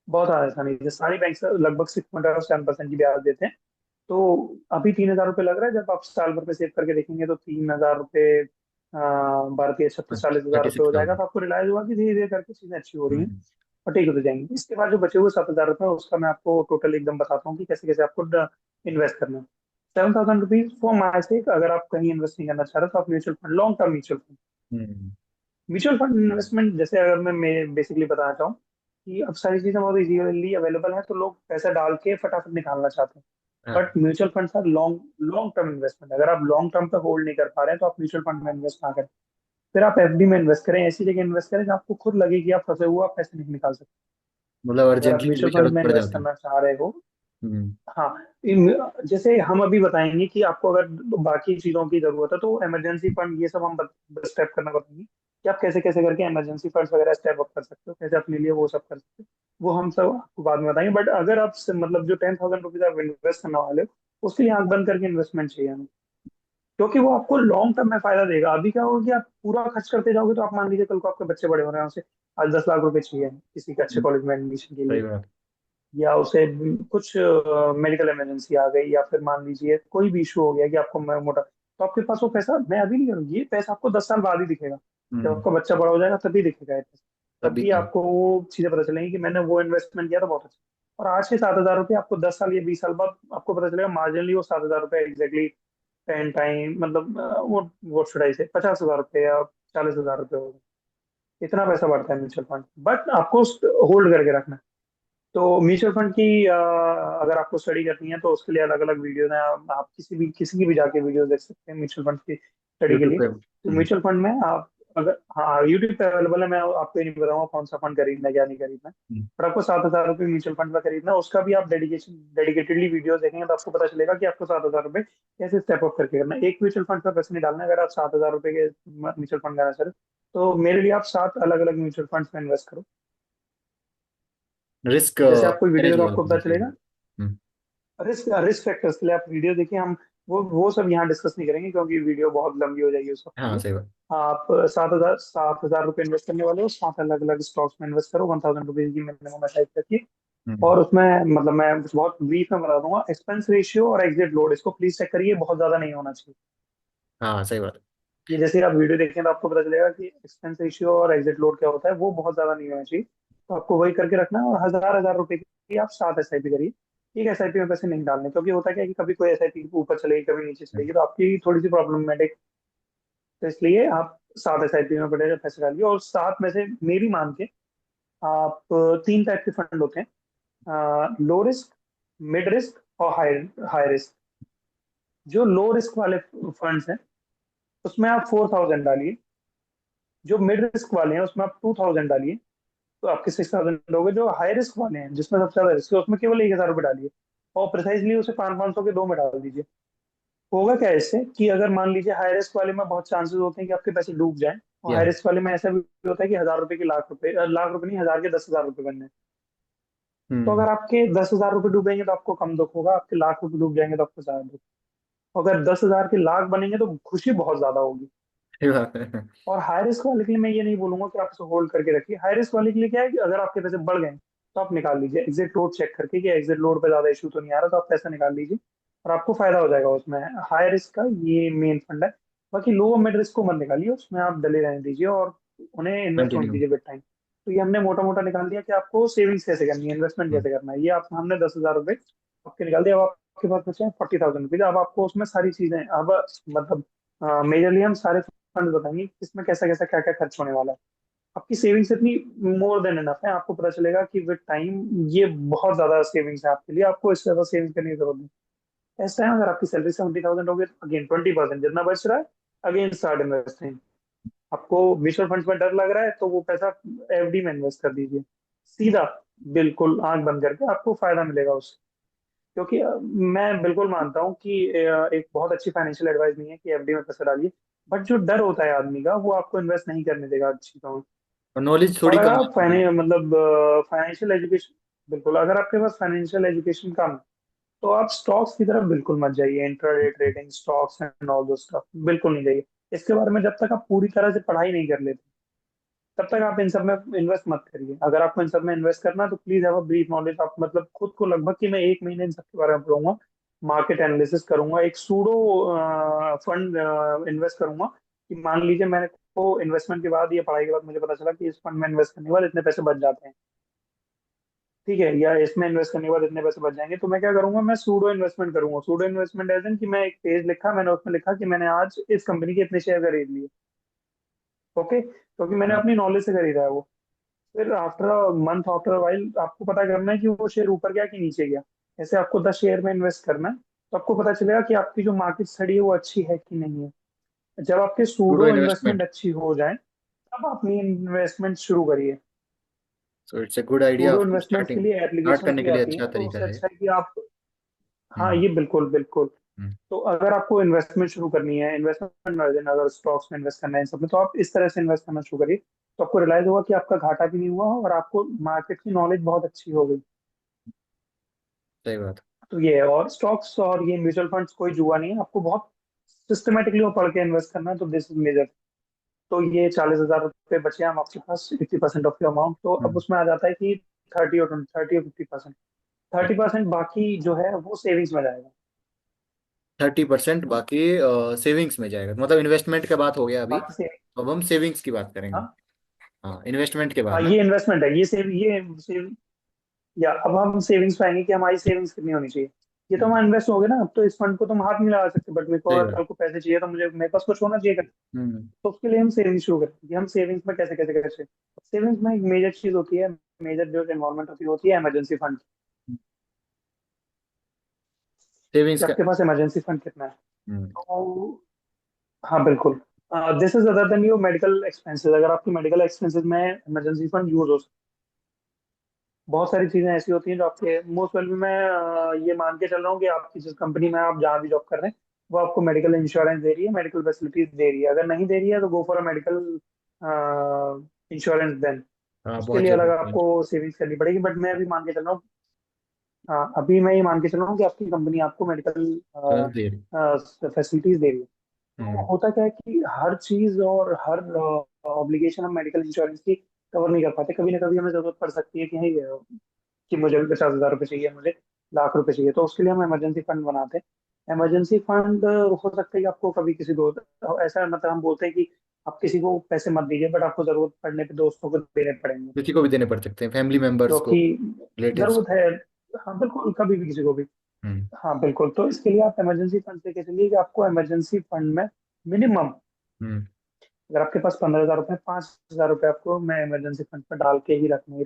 S1: बहुत आसानी से सारी बैंक लगभग 6.7% की ब्याज देते हैं। तो अभी 3,000 रुपये लग रहा है, जब आप साल भर में सेव करके देखेंगे तो 3,000 रुपये, 40 36 40 हजार
S2: थर्टी
S1: रुपये
S2: सिक्स
S1: हो जाएगा।
S2: थाउजेंड
S1: तो आपको रिलाइज होगा कि धीरे धीरे करके चीजें अच्छी हो रही हैं
S2: हम्म।
S1: और ठीक होते जाएंगे। इसके बाद जो बचे हुए 7,000 रुपये, उसका मैं आपको टोटल एकदम बताता हूँ कि कैसे कैसे आपको इन्वेस्ट करना है। 7,000 रुपीज फॉर माई सेक, अगर आप कहीं इन्वेस्ट नहीं करना चाह रहे तो आप mutual fund, long term mutual fund,
S2: hmm.
S1: Mutual fund investment, जैसे अगर मैं बेसिकली बताना चाहूँ कि अब सारी चीजें बहुत इजीली अवेलेबल है, तो लोग पैसा डाल के फटाफट निकालना चाहते हैं।
S2: हाँ,
S1: but mutual fund sir long long term investment, अगर आप लॉन्ग टर्म पे होल्ड नहीं कर पा रहे हैं तो आप म्यूचुअल फंड में इन्वेस्ट ना करें। फिर आप एफडी में इन्वेस्ट करें, ऐसी जगह इन्वेस्ट करें जहाँ आपको खुद लगे कि आप फंसे हुए, आप पैसे नहीं निकाल सकते।
S2: मतलब
S1: अगर आप
S2: अर्जेंटली कभी
S1: म्यूचुअल फंड
S2: जरूरत
S1: में
S2: पड़
S1: इन्वेस्ट
S2: जाती है।
S1: करना चाह रहे हो,
S2: हम्म।
S1: हाँ, जैसे हम अभी बताएंगे कि आपको अगर बाकी चीजों की जरूरत है तो इमरजेंसी फंड, ये सब हम स्टेप करना बताएंगे कि आप कैसे कैसे करके इमरजेंसी फंड्स वगैरह स्टेप अप कर सकते हो, कैसे अपने लिए वो सब कर सकते हो। वो हम सब आपको बाद में बताएंगे। बट अगर आप मतलब जो 10,000 रुपीज आप इन्वेस्ट करने वाले हो, उसके लिए आंख बंद करके इन्वेस्टमेंट चाहिए हमें। क्योंकि वो आपको लॉन्ग टर्म में फायदा देगा। अभी क्या होगा कि आप पूरा खर्च करते जाओगे, तो आप मान लीजिए कल को आपके बच्चे बड़े हो रहे हैं, उसे आज 10 लाख रुपए चाहिए किसी के अच्छे
S2: हम्म,
S1: कॉलेज में एडमिशन के
S2: सही
S1: लिए,
S2: बात।
S1: या उसे कुछ मेडिकल इमरजेंसी आ गई, या फिर मान लीजिए कोई भी इशू हो गया कि आपको मोटा, तो आपके पास वो पैसा, मैं अभी नहीं करूँगी, ये पैसा आपको 10 साल बाद ही दिखेगा। जब
S2: हम्म।
S1: आपका बच्चा बड़ा हो जाएगा तभी दिखेगा ये पैसा,
S2: तभी
S1: तभी
S2: काम।
S1: आपको वो चीजें पता चलेंगी कि मैंने वो इन्वेस्टमेंट किया था बहुत अच्छा। और आज के 7,000 रुपये आपको 10 साल या 20 साल बाद आपको पता चलेगा मार्जिनली वो 7,000 रुपये एग्जैक्टली टेन टाइम, मतलब वो शुड आई से 50,000 रुपये या 40,000 रुपये हो गए। इतना पैसा बढ़ता है म्यूचुअल फंड, बट आपको होल्ड करके रखना है। तो म्यूचुअल फंड की अगर आपको स्टडी करनी है तो उसके लिए अलग अलग वीडियोज हैं। आप किसी की भी जाके वीडियोज देख सकते हैं म्यूचुअल फंड की स्टडी के
S2: यूट्यूब
S1: लिए।
S2: पे।
S1: तो म्यूचुअल फंड में आप, अगर, हाँ यूट्यूब पे अवेलेबल है, मैं आपको ये नहीं बताऊंगा कौन सा फंड खरीदना है क्या नहीं खरीदना है।
S2: हम्म।
S1: पर आपको 7,000 रुपये म्यूचुअल फंड में खरीदना है, उसका भी आप डेडिकेटेडली वीडियो देखेंगे तो आपको पता चलेगा कि आपको 7,000 रुपये कैसे स्टेप अप करके करना है। एक म्यूचुअल फंड पर पैसे नहीं डालना है। अगर आप 7,000 रुपये के म्यूचुअल फंड करना चाह रहे हो, तो मेरे लिए आप 7 अलग अलग म्यूचुअल फंड्स में इन्वेस्ट करो।
S2: रिस्क
S1: जैसे आप कोई वीडियो
S2: मैनेज
S1: देखो
S2: होगा
S1: आपको पता
S2: पूरा सही।
S1: चलेगा।
S2: हम्म।
S1: रिस्क रिस्क फैक्टर्स के लिए आप वीडियो देखिए। हम वो सब यहाँ डिस्कस नहीं करेंगे क्योंकि वीडियो बहुत लंबी हो जाएगी उस सब के
S2: हाँ,
S1: लिए।
S2: सही बात।
S1: आप 7,000 रुपये इन्वेस्ट करने वाले हो, 7 अलग अलग स्टॉक्स में इन्वेस्ट करो, 1,000 रुपीज की मिनिमम एसआईपी रखिए।
S2: हम्म।
S1: और उसमें मतलब मैं बहुत ब्रीफ में बता दूंगा, एक्सपेंस रेशियो और एग्जिट लोड, इसको प्लीज चेक करिए, बहुत ज्यादा नहीं होना चाहिए।
S2: हाँ, सही बात।
S1: ये जैसे आप वीडियो देखें तो आपको पता चलेगा कि एक्सपेंस रेशियो और एग्जिट लोड क्या होता है, वो बहुत ज्यादा नहीं होना चाहिए। तो आपको वही करके रखना है। और 1,000 1,000 रुपए की आप 7 एसआईपी करिए। एक एसआईपी में पैसे नहीं डालने, क्योंकि होता क्या है कि कभी कोई एसआईपी ऊपर चलेगी, कभी नीचे चलेगी,
S2: हम्म।
S1: तो आपकी थोड़ी सी प्रॉब्लमेटिक। तो इसलिए आप 7 एसआईपी में बड़े पैसे डालिए। और सात में से मेरी मान के आप 3 टाइप के फंड होते हैं, लो रिस्क, मिड रिस्क और हाई हाई रिस्क। जो लो रिस्क वाले फंड्स हैं उसमें आप 4,000 डालिए। जो मिड रिस्क वाले हैं उसमें आप 2,000 डालिए, तो आपके 6,000 हो गए। जो हाई रिस्क वाले हैं जिसमें सबसे ज्यादा रिस्क है, उसमें केवल 1,000 रुपये डालिए। और प्रिसाइजली उसे 500 500 के दो में डाल दीजिए। होगा क्या इससे कि अगर मान लीजिए हाई रिस्क वाले में बहुत चांसेस होते हैं कि आपके पैसे डूब जाएं, और
S2: या।
S1: हाई रिस्क वाले में ऐसा भी होता है कि 1,000 रुपए के लाख रुपए, लाख रुपए नहीं, 1,000 के 10,000 रुपए बनने हैं। तो
S2: हम्म।
S1: अगर आपके 10,000 रुपए डूबेंगे तो आपको कम दुख होगा, आपके लाख रुपए डूब जाएंगे तो आपको ज्यादा दुख। अगर 10,000 के लाख बनेंगे तो खुशी बहुत ज्यादा होगी।
S2: सही बात है।
S1: और हाई रिस्क वाले के लिए मैं ये नहीं बोलूंगा कि आप इसे होल्ड करके रखिए। हाई रिस्क वाले के लिए क्या है कि अगर आपके पैसे बढ़ गए तो आप निकाल लीजिए एग्जिट लोड चेक करके कि एग्जिट लोड पे ज्यादा इशू तो नहीं आ रहा, तो आप पैसा निकाल लीजिए और आपको फायदा हो जाएगा उसमें। हाई रिस्क का ये मेन फंड है। बाकी लो मिड रिस्क को मत निकालिए, उसमें आप डले रहने दीजिए और उन्हें इन्वेस्ट होने
S2: कंटिन्यू।
S1: दीजिए विद टाइम। तो ये हमने मोटा मोटा निकाल दिया कि आपको सेविंग्स कैसे करनी है, इन्वेस्टमेंट
S2: हम्म।
S1: कैसे करना है। ये आप हमने 10,000 रुपये आपके निकाल दिया। अब आपके पास बचे हैं 40,000 रुपीज। अब आपको उसमें सारी चीजें अब मतलब मेजरली हम सारे फंड बताएंगे कि इसमें कैसा कैसा क्या क्या खर्च होने वाला है। आपकी सेविंग्स इतनी मोर देन इनफ है, आपको पता चलेगा कि विद टाइम ये बहुत ज्यादा सेविंग्स है आपके लिए, आपको इससे ज्यादा सेविंग्स करने की जरूरत नहीं। इस टाइम अगर आपकी सैलरी 70,000 होगी, अगेन 20% जितना बच रहा है, अगेन स्टार्ट इन्वेस्टिंग। आपको म्यूचुअल फंड्स में डर लग रहा है तो वो पैसा एफडी में इन्वेस्ट कर दीजिए सीधा, बिल्कुल आंख बंद करके, आपको फायदा मिलेगा उससे। क्योंकि मैं बिल्कुल मानता हूँ कि एक बहुत अच्छी फाइनेंशियल एडवाइस नहीं है कि एफडी में पैसा डालिए, बट जो डर होता है आदमी का वो आपको इन्वेस्ट नहीं करने देगा अच्छी तरह।
S2: और नॉलेज
S1: और
S2: थोड़ी
S1: अगर
S2: कम
S1: आप
S2: होती है।
S1: मतलब फाइनेंशियल एजुकेशन, बिल्कुल अगर आपके पास फाइनेंशियल एजुकेशन कम है, तो आप स्टॉक्स की तरफ बिल्कुल मत जाइए। Intraday trading, stocks and all those stuff बिल्कुल नहीं जाइए। इसके बारे में जब तक आप पूरी तरह से पढ़ाई नहीं कर लेते, तब तक आप इन सब में इन्वेस्ट मत करिए। अगर आपको इन सब में इन्वेस्ट करना है तो please have a brief knowledge. आप मतलब खुद को लगभग कि मैं 1 महीने इन सब के बारे में पढ़ूंगा, मार्केट एनालिसिस करूंगा, एक सूडो फंड इन्वेस्ट करूंगा कि मान लीजिए मैंने को इन्वेस्टमेंट के बाद या पढ़ाई के बाद मुझे पता चला कि इस फंड में इन्वेस्ट करने के बाद इतने पैसे बच जाते हैं, ठीक है, या इसमें इन्वेस्ट करने के बाद इतने पैसे बच जाएंगे, तो मैं क्या करूंगा, मैं सूडो इन्वेस्टमेंट करूंगा। सूडो इन्वेस्टमेंट एज इन कि मैं एक पेज लिखा, मैंने उसमें लिखा कि मैंने आज इस कंपनी के इतने शेयर खरीद लिए। ओके, क्योंकि मैंने
S2: हाँ।
S1: अपनी नॉलेज से खरीदा है वो। फिर आफ्टर मंथ, आफ्टर वाइल आपको पता करना है कि वो शेयर ऊपर गया कि नीचे गया। ऐसे आपको 10 शेयर में इन्वेस्ट करना है, तो आपको पता चलेगा कि आपकी जो मार्केट स्टडी है वो अच्छी है कि नहीं है। जब आपके
S2: सूडो
S1: सूडो इन्वेस्टमेंट
S2: इन्वेस्टमेंट।
S1: अच्छी हो जाए, तब अपनी इन्वेस्टमेंट शुरू करिए।
S2: So it's a good idea
S1: pseudo
S2: for
S1: investments के
S2: स्टार्टिंग।
S1: लिए
S2: स्टार्ट
S1: एप्लीकेशन
S2: करने
S1: भी
S2: के लिए
S1: आती हैं,
S2: अच्छा
S1: तो
S2: तरीका
S1: उससे
S2: है।
S1: अच्छा है कि आप, हाँ
S2: हम्म।
S1: ये बिल्कुल बिल्कुल।
S2: हम्म।
S1: तो अगर आपको इन्वेस्टमेंट शुरू करनी है, इन्वेस्टमेंट अगर स्टॉक्स में इन्वेस्ट करना है इन सब में, तो आप इस तरह से इन्वेस्ट करना शुरू करिए। तो आपको रियलाइज होगा कि आपका घाटा भी नहीं हुआ और आपको मार्केट की नॉलेज बहुत अच्छी हो गई।
S2: सही बात।
S1: तो ये है। और स्टॉक्स और ये म्यूचुअल फंड्स कोई जुआ नहीं है, आपको बहुत सिस्टमेटिकली वो पढ़ के इन्वेस्ट करना है, तो दिस इज मेजर। तो ये 40,000 रुपये बचे हैं हम आपके पास, 50% ऑफ योर अमाउंट। तो अब
S2: हम्म।
S1: उसमें आ जाता है कि 30 और 50%। 30% बाकी जो है वो सेविंग्स में जाएगा।
S2: 30% बाकी सेविंग्स में जाएगा, मतलब इन्वेस्टमेंट का बात हो गया अभी।
S1: बाकी सेविंग,
S2: अब हम सेविंग्स की बात करेंगे।
S1: हाँ
S2: हाँ, इन्वेस्टमेंट के
S1: हाँ
S2: बाद ना।
S1: ये इन्वेस्टमेंट है, ये सेव या अब हम सेविंग्स पे आएंगे कि हमारी सेविंग्स कितनी होनी चाहिए। ये तो
S2: हम्म।
S1: हम इन्वेस्ट हो गए ना, अब तो इस फंड को तुम हाथ नहीं लगा सकते, बट मेरे को
S2: सही
S1: अगर
S2: बात।
S1: कल को पैसे चाहिए तो मुझे मेरे पास कुछ होना चाहिए।
S2: हम्म।
S1: तो उसके लिए हम सेविंग्स शुरू करते हैं कि हम सेविंग्स में कैसे कैसे कैसे। सेविंग्स में एक मेजर चीज होती है, मेजर जो इन्वॉल्वमेंट होती है इमरजेंसी फंड।
S2: सेविंग्स
S1: कि
S2: का।
S1: आपके पास इमरजेंसी फंड कितना है।
S2: हम्म।
S1: तो हाँ बिल्कुल, this is other than your medical expenses. अगर आपकी मेडिकल एक्सपेंसेस में इमरजेंसी फंड यूज हो सकता है। बहुत सारी चीजें ऐसी होती हैं जो आपके मोस्ट वेल, मैं ये मान के चल रहा हूँ कि आपकी जिस कंपनी में आप जहाँ भी जॉब कर रहे हैं वो आपको मेडिकल इंश्योरेंस दे रही है, मेडिकल फैसिलिटीज दे रही है। अगर नहीं दे रही है तो go for a medical insurance then.
S2: हाँ,
S1: उसके
S2: बहुत
S1: लिए अलग
S2: जरूरी है।
S1: आपको सेविंग्स करनी पड़ेगी, बट मैं अभी मान के चल रहा हूँ, हाँ अभी मैं ये मान के चल रहा हूँ कि आपकी कंपनी आपको मेडिकल
S2: तुरंत दे रही।
S1: फैसिलिटीज दे रही है। तो
S2: हम्म।
S1: होता क्या है कि हर चीज और हर ऑब्लिगेशन हम मेडिकल इंश्योरेंस की कवर नहीं कर पाते। कभी ना कभी हमें जरूरत पड़ सकती है कि नहीं, कि मुझे 50,000 रुपये चाहिए, मुझे लाख रुपए चाहिए, तो उसके लिए हम इमरजेंसी फंड बनाते हैं। इमरजेंसी फंड हो सकता है कि आपको कभी किसी दोस्त, ऐसा मतलब हम बोलते हैं कि आप किसी को पैसे मत दीजिए, बट आपको जरूरत पड़ने पे दोस्तों को देने पड़ेंगे,
S2: किसी को भी देने पड़ सकते हैं, फैमिली मेंबर्स को,
S1: क्योंकि
S2: रिलेटिव्स।
S1: जरूरत है। हाँ बिल्कुल, कभी भी किसी को भी।
S2: हम्म।
S1: हाँ बिल्कुल, तो इसके लिए आप इमरजेंसी फंड लेके चलिए कि आपको इमरजेंसी फंड में मिनिमम,
S2: हम्म।
S1: अगर आपके पास 15,000 रुपये, 5,000 रुपये आपको मैं इमरजेंसी फंड पर डाल के ही रखने।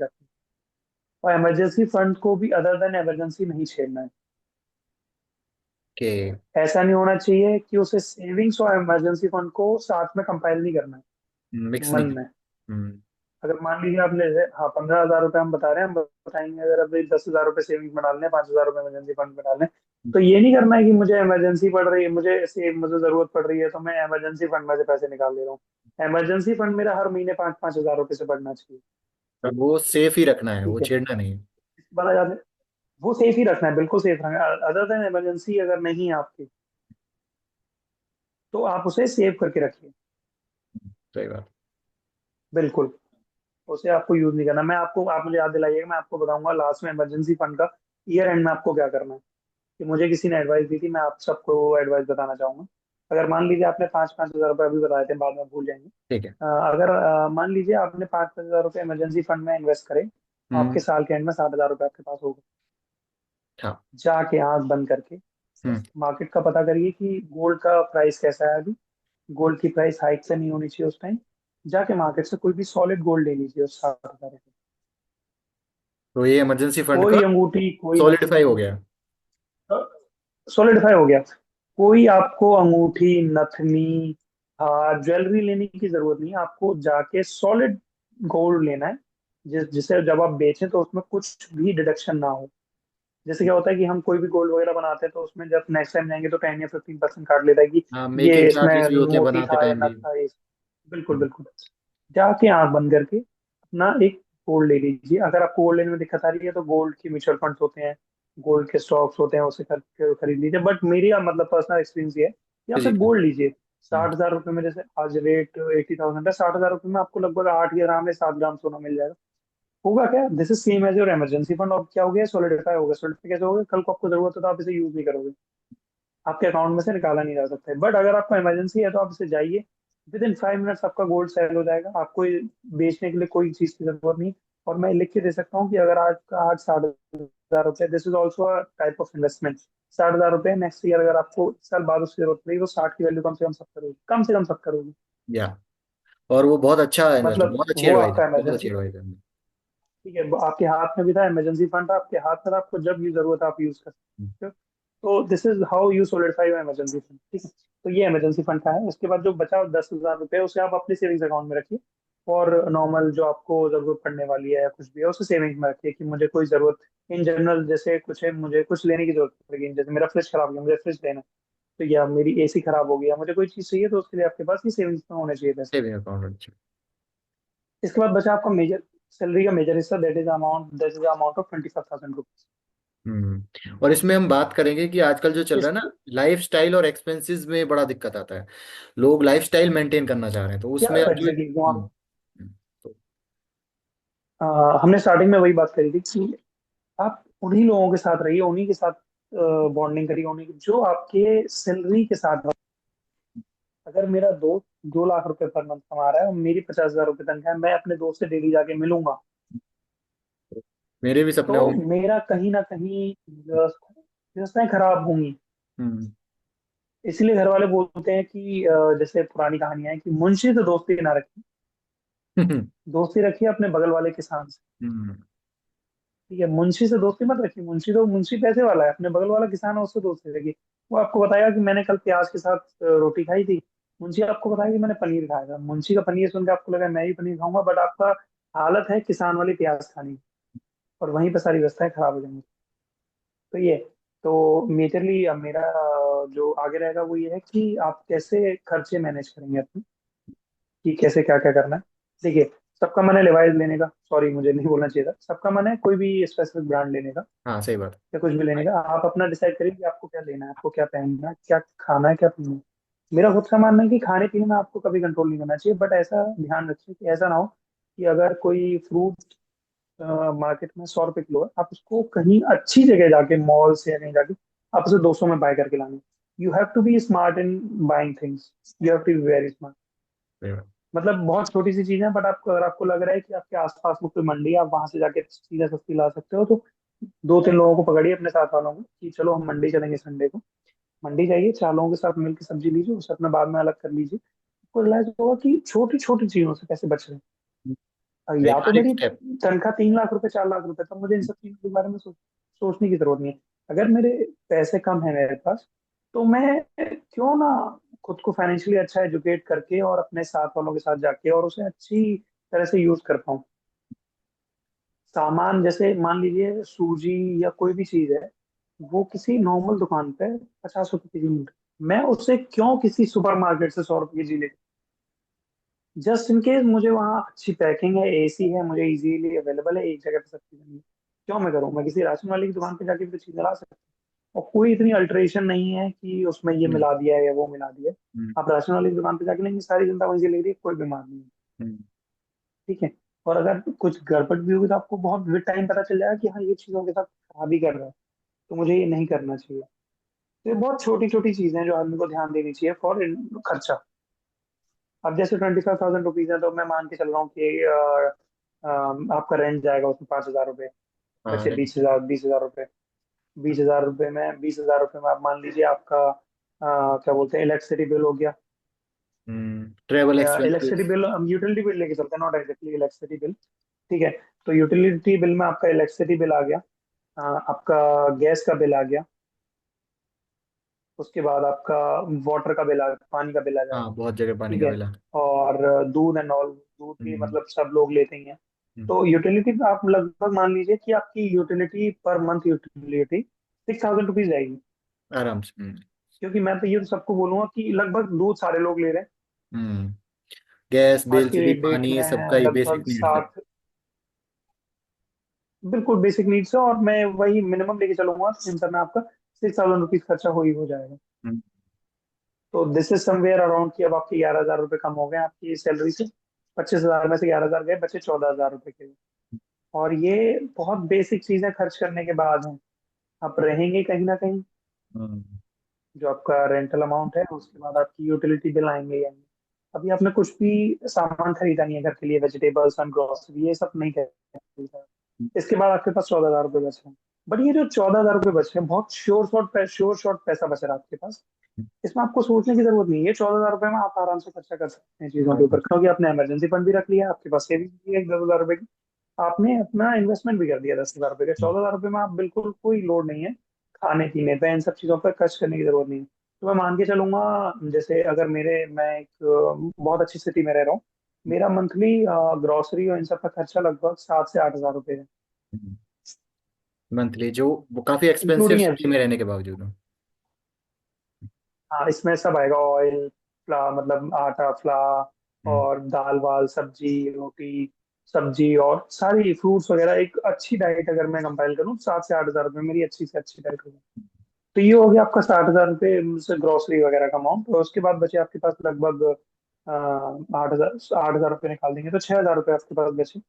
S1: और इमरजेंसी फंड को भी अदर देन इमरजेंसी नहीं छेड़ना है।
S2: के
S1: ऐसा नहीं होना चाहिए कि उसे सेविंग्स और इमरजेंसी फंड को साथ में कंपाइल नहीं करना
S2: मिक्स
S1: है मन
S2: नहीं
S1: में।
S2: कर। हम्म।
S1: अगर मान लीजिए आपने, हाँ 15,000 रुपये हम बता रहे हैं, हम बताएंगे अगर अभी 10,000 रुपये सेविंग्स में डालने, 5,000 रुपये इमरजेंसी फंड में डालने, तो ये नहीं करना है कि मुझे इमरजेंसी पड़ रही है, मुझे जरूरत पड़ रही है तो मैं इमरजेंसी फंड में से पैसे निकाल दे रहा हूँ। इमरजेंसी फंड मेरा हर महीने 5-5 हज़ार रुपये से बढ़ना चाहिए।
S2: अब वो सेफ ही रखना है, वो
S1: ठीक है,
S2: छेड़ना नहीं है।
S1: बड़ा ज्यादा वो सेफ ही रखना है, बिल्कुल सेफ रखना है। अदर देन इमरजेंसी अगर नहीं है आपकी, तो आप उसे सेव करके रखिए।
S2: सही बात।
S1: बिल्कुल। उसे आपको यूज नहीं करना। आप मुझे याद दिलाइएगा, मैं आपको बताऊंगा लास्ट में इमरजेंसी फंड का ईयर एंड में आपको क्या करना है। कि मुझे किसी ने एडवाइस दी थी, मैं आप सबको एडवाइस बताना चाहूंगा। अगर मान लीजिए आपने 5-5 हज़ार रुपये अभी बताए थे, बाद में भूल जाएंगे।
S2: ठीक है।
S1: अगर मान लीजिए आपने 5-5 हज़ार रुपये इमरजेंसी फंड में इन्वेस्ट करे,
S2: हम्म।
S1: आपके साल के एंड में 60 हज़ार रुपये आपके पास होगा।
S2: हाँ।
S1: जाके आंख बंद करके
S2: हम्म।
S1: मार्केट का पता करिए कि गोल्ड का प्राइस कैसा है अभी। गोल्ड की प्राइस हाइक से नहीं होनी चाहिए उस टाइम। जाके मार्केट से कोई भी सॉलिड गोल्ड ले लीजिए उस 60 हज़ार रुपये।
S2: तो ये इमरजेंसी फंड का
S1: कोई अंगूठी, कोई
S2: सॉलिडिफाई हो
S1: नथनी,
S2: गया।
S1: सॉलिडिफाई हो गया। कोई आपको अंगूठी, नथनी, ज्वेलरी लेने की जरूरत नहीं है। आपको जाके सॉलिड गोल्ड लेना है, जिसे जब आप बेचें तो उसमें कुछ भी डिडक्शन ना हो। जैसे क्या होता है कि हम कोई भी गोल्ड वगैरह बनाते हैं तो उसमें जब नेक्स्ट टाइम जाएंगे तो 10 या 15% काट लेता है कि
S2: हाँ,
S1: ये
S2: मेकिंग
S1: इसमें
S2: चार्जेस भी होते हैं
S1: मोती
S2: बनाते
S1: था या
S2: टाइम
S1: नथ
S2: भी।
S1: था ये। बिल्कुल
S2: हम्म।
S1: बिल्कुल। जाके आंख बंद करके अपना एक गोल्ड ले लीजिए। अगर आपको गोल्ड लेने में दिक्कत आ रही है तो गोल्ड की म्यूचुअल फंड्स होते हैं, गोल्ड के स्टॉक्स होते हैं, उसे खरीद लीजिए। बट मेरी मतलब पर्सनल एक्सपीरियंस ये है कि आप सिर्फ
S2: फिजिकल।
S1: गोल्ड लीजिए।
S2: हम्म।
S1: 60 हज़ार रुपये में, जैसे आज रेट 80,000 है, 60 हज़ार रुपये में आपको लगभग 8 ग्राम या 7 ग्राम सोना मिल जाएगा। होगा क्या, this is same as your emergency fund. और क्या हो गया, सॉलिडिफाई हो गया। सॉलिडिफाई कैसे हो गया, कल को आपको जरूरत है तो आप इसे यूज नहीं करोगे, आपके अकाउंट में से निकाला नहीं जा सकता है। बट अगर आपको इमरजेंसी है तो आप इसे जाइए, विद इन 5 मिनट्स आपका गोल्ड सेल हो जाएगा। आपको ये बेचने के लिए कोई चीज की जरूरत नहीं। और मैं लिख के दे सकता हूँ कि अगर आज का आज 60 हज़ार रुपये, this is also type of investment. 60 हज़ार रुपये नेक्स्ट ईयर अगर आपको इस साल बाद उसकी जरूरत पड़ेगी तो 60 की वैल्यू कम से कम 70 होगी, कम से कम 70 होगी।
S2: या। और वो बहुत अच्छा इन्वेस्ट,
S1: मतलब
S2: बहुत अच्छी
S1: वो
S2: एडवाइस है,
S1: आपका
S2: बहुत अच्छी
S1: इमरजेंसी,
S2: एडवाइस है।
S1: ठीक है, वो आपके हाथ में भी था, इमरजेंसी फंड था आपके हाथ में था, आपको जब भी जरूरत है आप यूज कर सकते हो। तो this is how you solidify your emergency fund, ठीक है। तो ये इमरजेंसी फंड का है। उसके बाद जो बचा 10 हज़ार रुपये उसे आप अपने सेविंग्स अकाउंट में रखिए। और नॉर्मल जो आपको जरूरत पड़ने वाली है या कुछ भी है उसे सेविंग्स में रखिए, कि मुझे कोई जरूरत इन जनरल जैसे कुछ है, मुझे कुछ लेने की जरूरत पड़ेगी, जैसे मेरा फ्रिज खराब हो गया, मुझे फ्रिज लेना है। तो या मेरी एसी खराब हो गया, मुझे कोई चीज चाहिए, तो उसके लिए आपके पास ये सेविंग्स में होने चाहिए पैसे।
S2: सेविंग अकाउंट अच्छा।
S1: इसके बाद बचा आपका मेजर सैलरी का मेजर हिस्सा, that is amount of 25,000 rupees.
S2: और इसमें हम बात करेंगे कि आजकल जो चल रहा है ना,
S1: इसको
S2: लाइफस्टाइल और एक्सपेंसेस में बड़ा दिक्कत आता है। लोग लाइफस्टाइल मेंटेन करना चाह रहे हैं, तो
S1: क्या
S2: उसमें अब जो
S1: एग्जैक्टली
S2: तो
S1: हमने स्टार्टिंग में वही बात करी थी कि आप उन्हीं लोगों के साथ रहिए, उन्हीं के साथ बॉन्डिंग करिए, उन्हीं जो आपके सैलरी के साथ। अगर मेरा दोस्त 2 लाख रुपए पर मंथ कमा रहा है और मेरी 50 हज़ार रुपये तनख्वाह है, मैं अपने दोस्त से डेली जाके मिलूंगा,
S2: मेरे भी सपने
S1: तो
S2: होंगे।
S1: मेरा कहीं ना कहीं व्यवस्थाएं खराब होंगी।
S2: हम्म।
S1: इसलिए घर वाले बोलते हैं कि जैसे पुरानी कहानियां हैं कि मुंशी से दोस्ती ना रखिए, दोस्ती रखिए अपने बगल वाले किसान से।
S2: हम्म।
S1: ठीक है, मुंशी से दोस्ती मत रखिए। मुंशी पैसे वाला है, अपने बगल वाला किसान है उससे दोस्ती रखिए। वो आपको बताएगा कि मैंने कल प्याज के साथ रोटी खाई थी। मुंशी आपको बताएगा कि मैंने पनीर खाया था। मुंशी का पनीर सुन के आपको लगा मैं भी पनीर खाऊंगा, बट आपका हालत है किसान वाली प्याज खानी की, और वहीं पर सारी व्यवस्थाएं खराब हो जाएंगी। तो ये, तो मेजरली अब मेरा जो आगे रहेगा वो ये है कि आप कैसे खर्चे मैनेज करेंगे अपने, कि कैसे क्या क्या करना है। देखिए, सबका मन है लिवाइज लेने का, सॉरी मुझे नहीं बोलना चाहिए था, सबका मन है कोई भी स्पेसिफिक ब्रांड लेने का
S2: हाँ, सही बात।
S1: या कुछ भी लेने का। आप अपना डिसाइड करिए कि आपको क्या लेना है, आपको क्या पहनना है, क्या खाना है, क्या पीना है। मेरा खुद का मानना है कि खाने पीने में आपको कभी कंट्रोल नहीं करना चाहिए, बट ऐसा ध्यान रखिए कि ऐसा ना हो कि अगर कोई फ्रूट मार्केट में 100 रुपए किलो है, आप उसको कहीं अच्छी जगह जाके, मॉल से या कहीं जाके आप उसे 200 में बाय करके लाएंगे। You have to be smart in buying things, you have to be very smart.
S2: सही बात।
S1: मतलब बहुत छोटी सी चीज है, बट आपको अगर आपको लग रहा है कि आपके आसपास में कोई मंडी है, आप वहां से जाके चीजें सस्ती ला सकते हो, तो 2-3 लोगों को पकड़िए अपने साथ वालों को कि चलो हम मंडी चलेंगे संडे को। मंडी जाइए, 4 लोगों के साथ मिलकर सब्जी लीजिए, उसे अपने बाद में अलग कर लीजिए। आपको रियलाइज होगा कि छोटी छोटी चीजों से कैसे बच रहे हैं। या
S2: हर
S1: तो
S2: एक
S1: मेरी
S2: स्टेप।
S1: तनख्वाह 3 लाख रुपए, 4 लाख रुपए, तब मुझे इन सब चीजों के बारे में सोचने की जरूरत नहीं है। अगर मेरे पैसे कम है मेरे पास, तो मैं क्यों ना खुद को फाइनेंशियली अच्छा एजुकेट करके और अपने साथ वालों के साथ जाके और उसे अच्छी तरह से यूज कर पाऊँ। सामान जैसे मान लीजिए सूजी या कोई भी चीज है, वो किसी नॉर्मल दुकान पे 50 रुपए की मिल रही है। मैं उससे क्यों किसी सुपरमार्केट से 100 रुपए की जी, जस्ट इन केस मुझे वहाँ अच्छी पैकिंग है, एसी है, मुझे इजीली अवेलेबल है, एक जगह पे सब चीजें मिली, क्यों मैं करूँ। मैं किसी राशन वाले की दुकान पे जाके भी तो चीजें ला सकता हूँ। और कोई इतनी अल्ट्रेशन नहीं है कि उसमें ये
S2: हम्म।
S1: मिला दिया है या वो मिला दिया है।
S2: हम्म।
S1: आप राशन वाले की दुकान पे जाके लेंगे, सारी जनता वहीं से ले रही है, कोई बीमार नहीं है।
S2: हम्म।
S1: ठीक है। और अगर कुछ गड़बड़ भी होगी तो आपको बहुत विद टाइम पता चल जाएगा कि हाँ ये चीजों के साथ खराबी कर रहा है, तो मुझे ये नहीं करना चाहिए। तो ये बहुत छोटी छोटी चीजें हैं जो आदमी को ध्यान देनी चाहिए फॉर खर्चा। अब जैसे 25,000 रुपीज है, तो मैं मान के चल रहा हूँ कि आपका रेंट जाएगा उसमें 5,000 रुपये,
S2: हाँ।
S1: बचे 20,000 में 20,000 रुपये में आप मान लीजिए आपका क्या बोलते हैं, इलेक्ट्रिसिटी बिल हो गया।
S2: Travel
S1: electricity
S2: expenses.
S1: बिल हम यूटिलिटी बिल लेके चलते हैं, नॉट एग्जैक्टली इलेक्ट्रिसिटी बिल। ठीक है, तो यूटिलिटी बिल में आपका इलेक्ट्रिसिटी बिल आ गया, आपका गैस का बिल आ गया, उसके बाद आपका वाटर का बिल आ, पानी का बिल आ
S2: हाँ,
S1: जाएगा।
S2: बहुत जगह पानी
S1: ठीक
S2: का
S1: है,
S2: बिल है।
S1: और दूध एंड ऑल, दूध भी
S2: हम्म।
S1: मतलब सब लोग लेते ही हैं।
S2: हम्म,
S1: तो यूटिलिटी आप लगभग मान लीजिए कि आपकी utility per month utility 6,000 rupees जाएगी।
S2: आराम से।
S1: क्योंकि मैं तो ये तो सबको बोलूंगा कि लगभग दूध सारे लोग ले रहे हैं।
S2: हम्म। गैस,
S1: आज
S2: बिजली,
S1: की डेट
S2: पानी,
S1: में
S2: ये सबका ही बेसिक
S1: लगभग
S2: नीड्स है।
S1: 7, बिल्कुल बेसिक नीड्स है, और मैं वही मिनिमम लेके चलूंगा सिंपल में आपका 6,000 रुपीज खर्चा हो जाएगा।
S2: हम्म।
S1: तो दिस इज समवेयर अराउंड कि अब आपके 11,000 रुपये कम हो गए आपकी सैलरी से। 25,000 में से 11,000 गए, बचे 14,000 रुपये के। और ये बहुत बेसिक चीजें खर्च करने के बाद हैं। आप रहेंगे कहीं ना कहीं,
S2: हम्म।
S1: जो आपका रेंटल अमाउंट है, उसके बाद आपकी यूटिलिटी बिल आएंगे ही आएंगे। अभी आपने कुछ भी सामान खरीदा नहीं है घर के लिए, वेजिटेबल्स एंड ग्रोसरी, ये सब नहीं खरीदा। इसके बाद आपके पास 14,000 रुपये बचे हैं। बट ये जो 14,000 रुपये बचे हैं, बहुत श्योर शॉर्ट पैसा बच रहा है आपके पास। इसमें आपको सोचने की जरूरत नहीं है, 14,000 रुपये में आप आराम से खर्चा कर सकते हैं चीजों के ऊपर,
S2: हाँ।
S1: क्योंकि आपने इमरजेंसी फंड भी रख लिया, आपके पास सेविंग भी है 10,000 रुपये की, आपने अपना इन्वेस्टमेंट भी कर दिया 10,000 रुपये का। 14,000 रुपये में आप बिल्कुल कोई लोड नहीं है खाने पीने पे, इन सब चीजों पर खर्च करने की जरूरत नहीं है। तो मैं मान के चलूंगा, जैसे अगर मैं एक बहुत अच्छी सिटी में रह रहा हूँ, मेरा मंथली ग्रोसरी और इन सब का खर्चा लगभग 7 से 8 हज़ार रुपये है,
S2: मंथली, जो वो काफी एक्सपेंसिव
S1: इंक्लूडिंग
S2: सिटी में
S1: एवरीथिंग।
S2: रहने के बावजूद हो।
S1: हाँ, इसमें सब आएगा, ऑयल, फ्ला मतलब आटा, फ्ला,
S2: हम्म।
S1: और दाल वाल सब्जी रोटी, सब्जी और सारी फ्रूट्स वगैरह, एक अच्छी डाइट अगर मैं कंपाइल करूँ 7 से 8 हज़ार रुपये मेरी अच्छी से अच्छी डाइट होगी। तो ये हो गया आपका 60,000 रुपये से ग्रोसरी वगैरह का अमाउंट, और उसके बाद बचे आपके पास लगभग 8,000 रुपये निकाल देंगे तो 6,000 रुपये आपके पास बचे।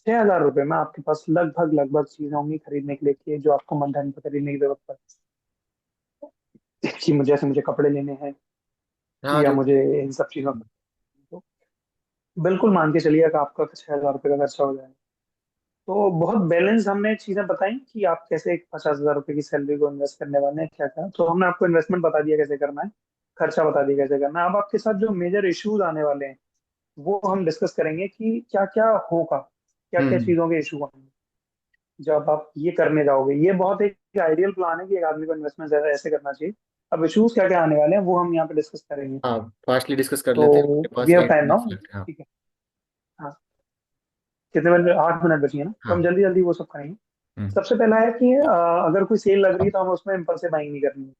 S1: 6,000 रुपये में आपके पास लगभग लगभग चीजें होंगी खरीदने के लिए कि जो आपको मन धन पर खरीदने की जरूरत पड़े, कि मुझे जैसे मुझे कपड़े लेने हैं
S2: हाँ,
S1: या
S2: जो।
S1: मुझे इन सब चीजों का, तो बिल्कुल मान के चलिए कि आपका 6,000 रुपये का खर्चा हो जाएगा। तो बहुत बैलेंस हमने चीजें बताई कि आप कैसे एक 50,000 रुपये की सैलरी को इन्वेस्ट करने वाले हैं, क्या क्या, तो हमने आपको इन्वेस्टमेंट बता दिया कैसे करना है, खर्चा बता दिया कैसे करना है। अब आपके साथ जो मेजर इश्यूज आने वाले हैं वो हम डिस्कस करेंगे कि क्या क्या होगा, क्या क्या
S2: हम्म।
S1: चीजों के इशू आएंगे जब आप ये करने जाओगे। ये बहुत एक आइडियल प्लान है कि एक आदमी को इन्वेस्टमेंट ऐसे ऐसे करना चाहिए। अब इश्यूज क्या क्या आने वाले हैं वो हम यहाँ पे डिस्कस करेंगे।
S2: हाँ, फास्टली डिस्कस कर
S1: तो
S2: लेते हैं, आपके पास
S1: we have time
S2: 8 minutes
S1: now.
S2: Left है। हाँ।
S1: ठीक है, हाँ, कितने मिनट, 8 मिनट बची है ना, तो हम
S2: हाँ।
S1: जल्दी जल्दी वो सब करेंगे।
S2: हम्म।
S1: सबसे पहला है कि अगर कोई सेल लग रही है तो हमें उसमें इम्पल्सिव बाइंग नहीं करनी है।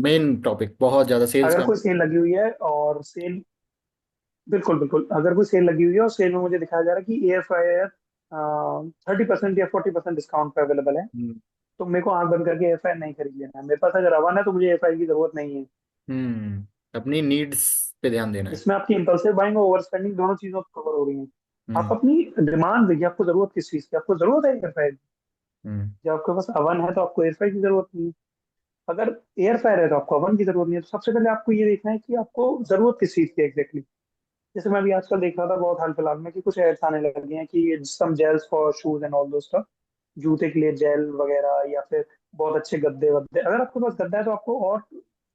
S2: मेन टॉपिक बहुत ज्यादा सेल्स
S1: अगर
S2: का।
S1: कोई सेल लगी हुई है और सेल, बिल्कुल बिल्कुल, अगर कोई सेल लगी हुई है और सेल में मुझे दिखाया जा रहा है कि एयर फ्रायर 30% या 40% डिस्काउंट पे अवेलेबल है,
S2: हम्म।
S1: तो मेरे को आंख बंद करके एयर फ्रायर नहीं खरीद लेना है। मेरे पास अगर अवन है तो मुझे एयर फ्रायर की जरूरत नहीं है।
S2: अपनी नीड्स पे ध्यान देना है।
S1: इसमें आपकी इम्पल्सिव बाइंग और ओवर स्पेंडिंग दोनों चीजों कवर हो रही हैं। आप
S2: हम्म।
S1: अपनी डिमांड देखिए, आपको जरूरत किस चीज की, आपको जरूरत है एयर फ्रायर की।
S2: हम्म।
S1: जब आपके पास अवन है तो आपको एयर फ्रायर की जरूरत नहीं है। अगर एयर फ्रायर है तो आपको अवन की जरूरत नहीं है। तो सबसे पहले आपको ये देखना है कि आपको जरूरत किस चीज की एग्जैक्टली। जैसे मैं अभी आजकल देख रहा था बहुत हाल फिलहाल में कि कुछ एड्स आने लगे हैं कि some gels for shoes and all those stuff, जूते के लिए जेल वगैरह, या फिर बहुत अच्छे गद्दे वद्दे। अगर आपके पास गद्दा है तो आपको और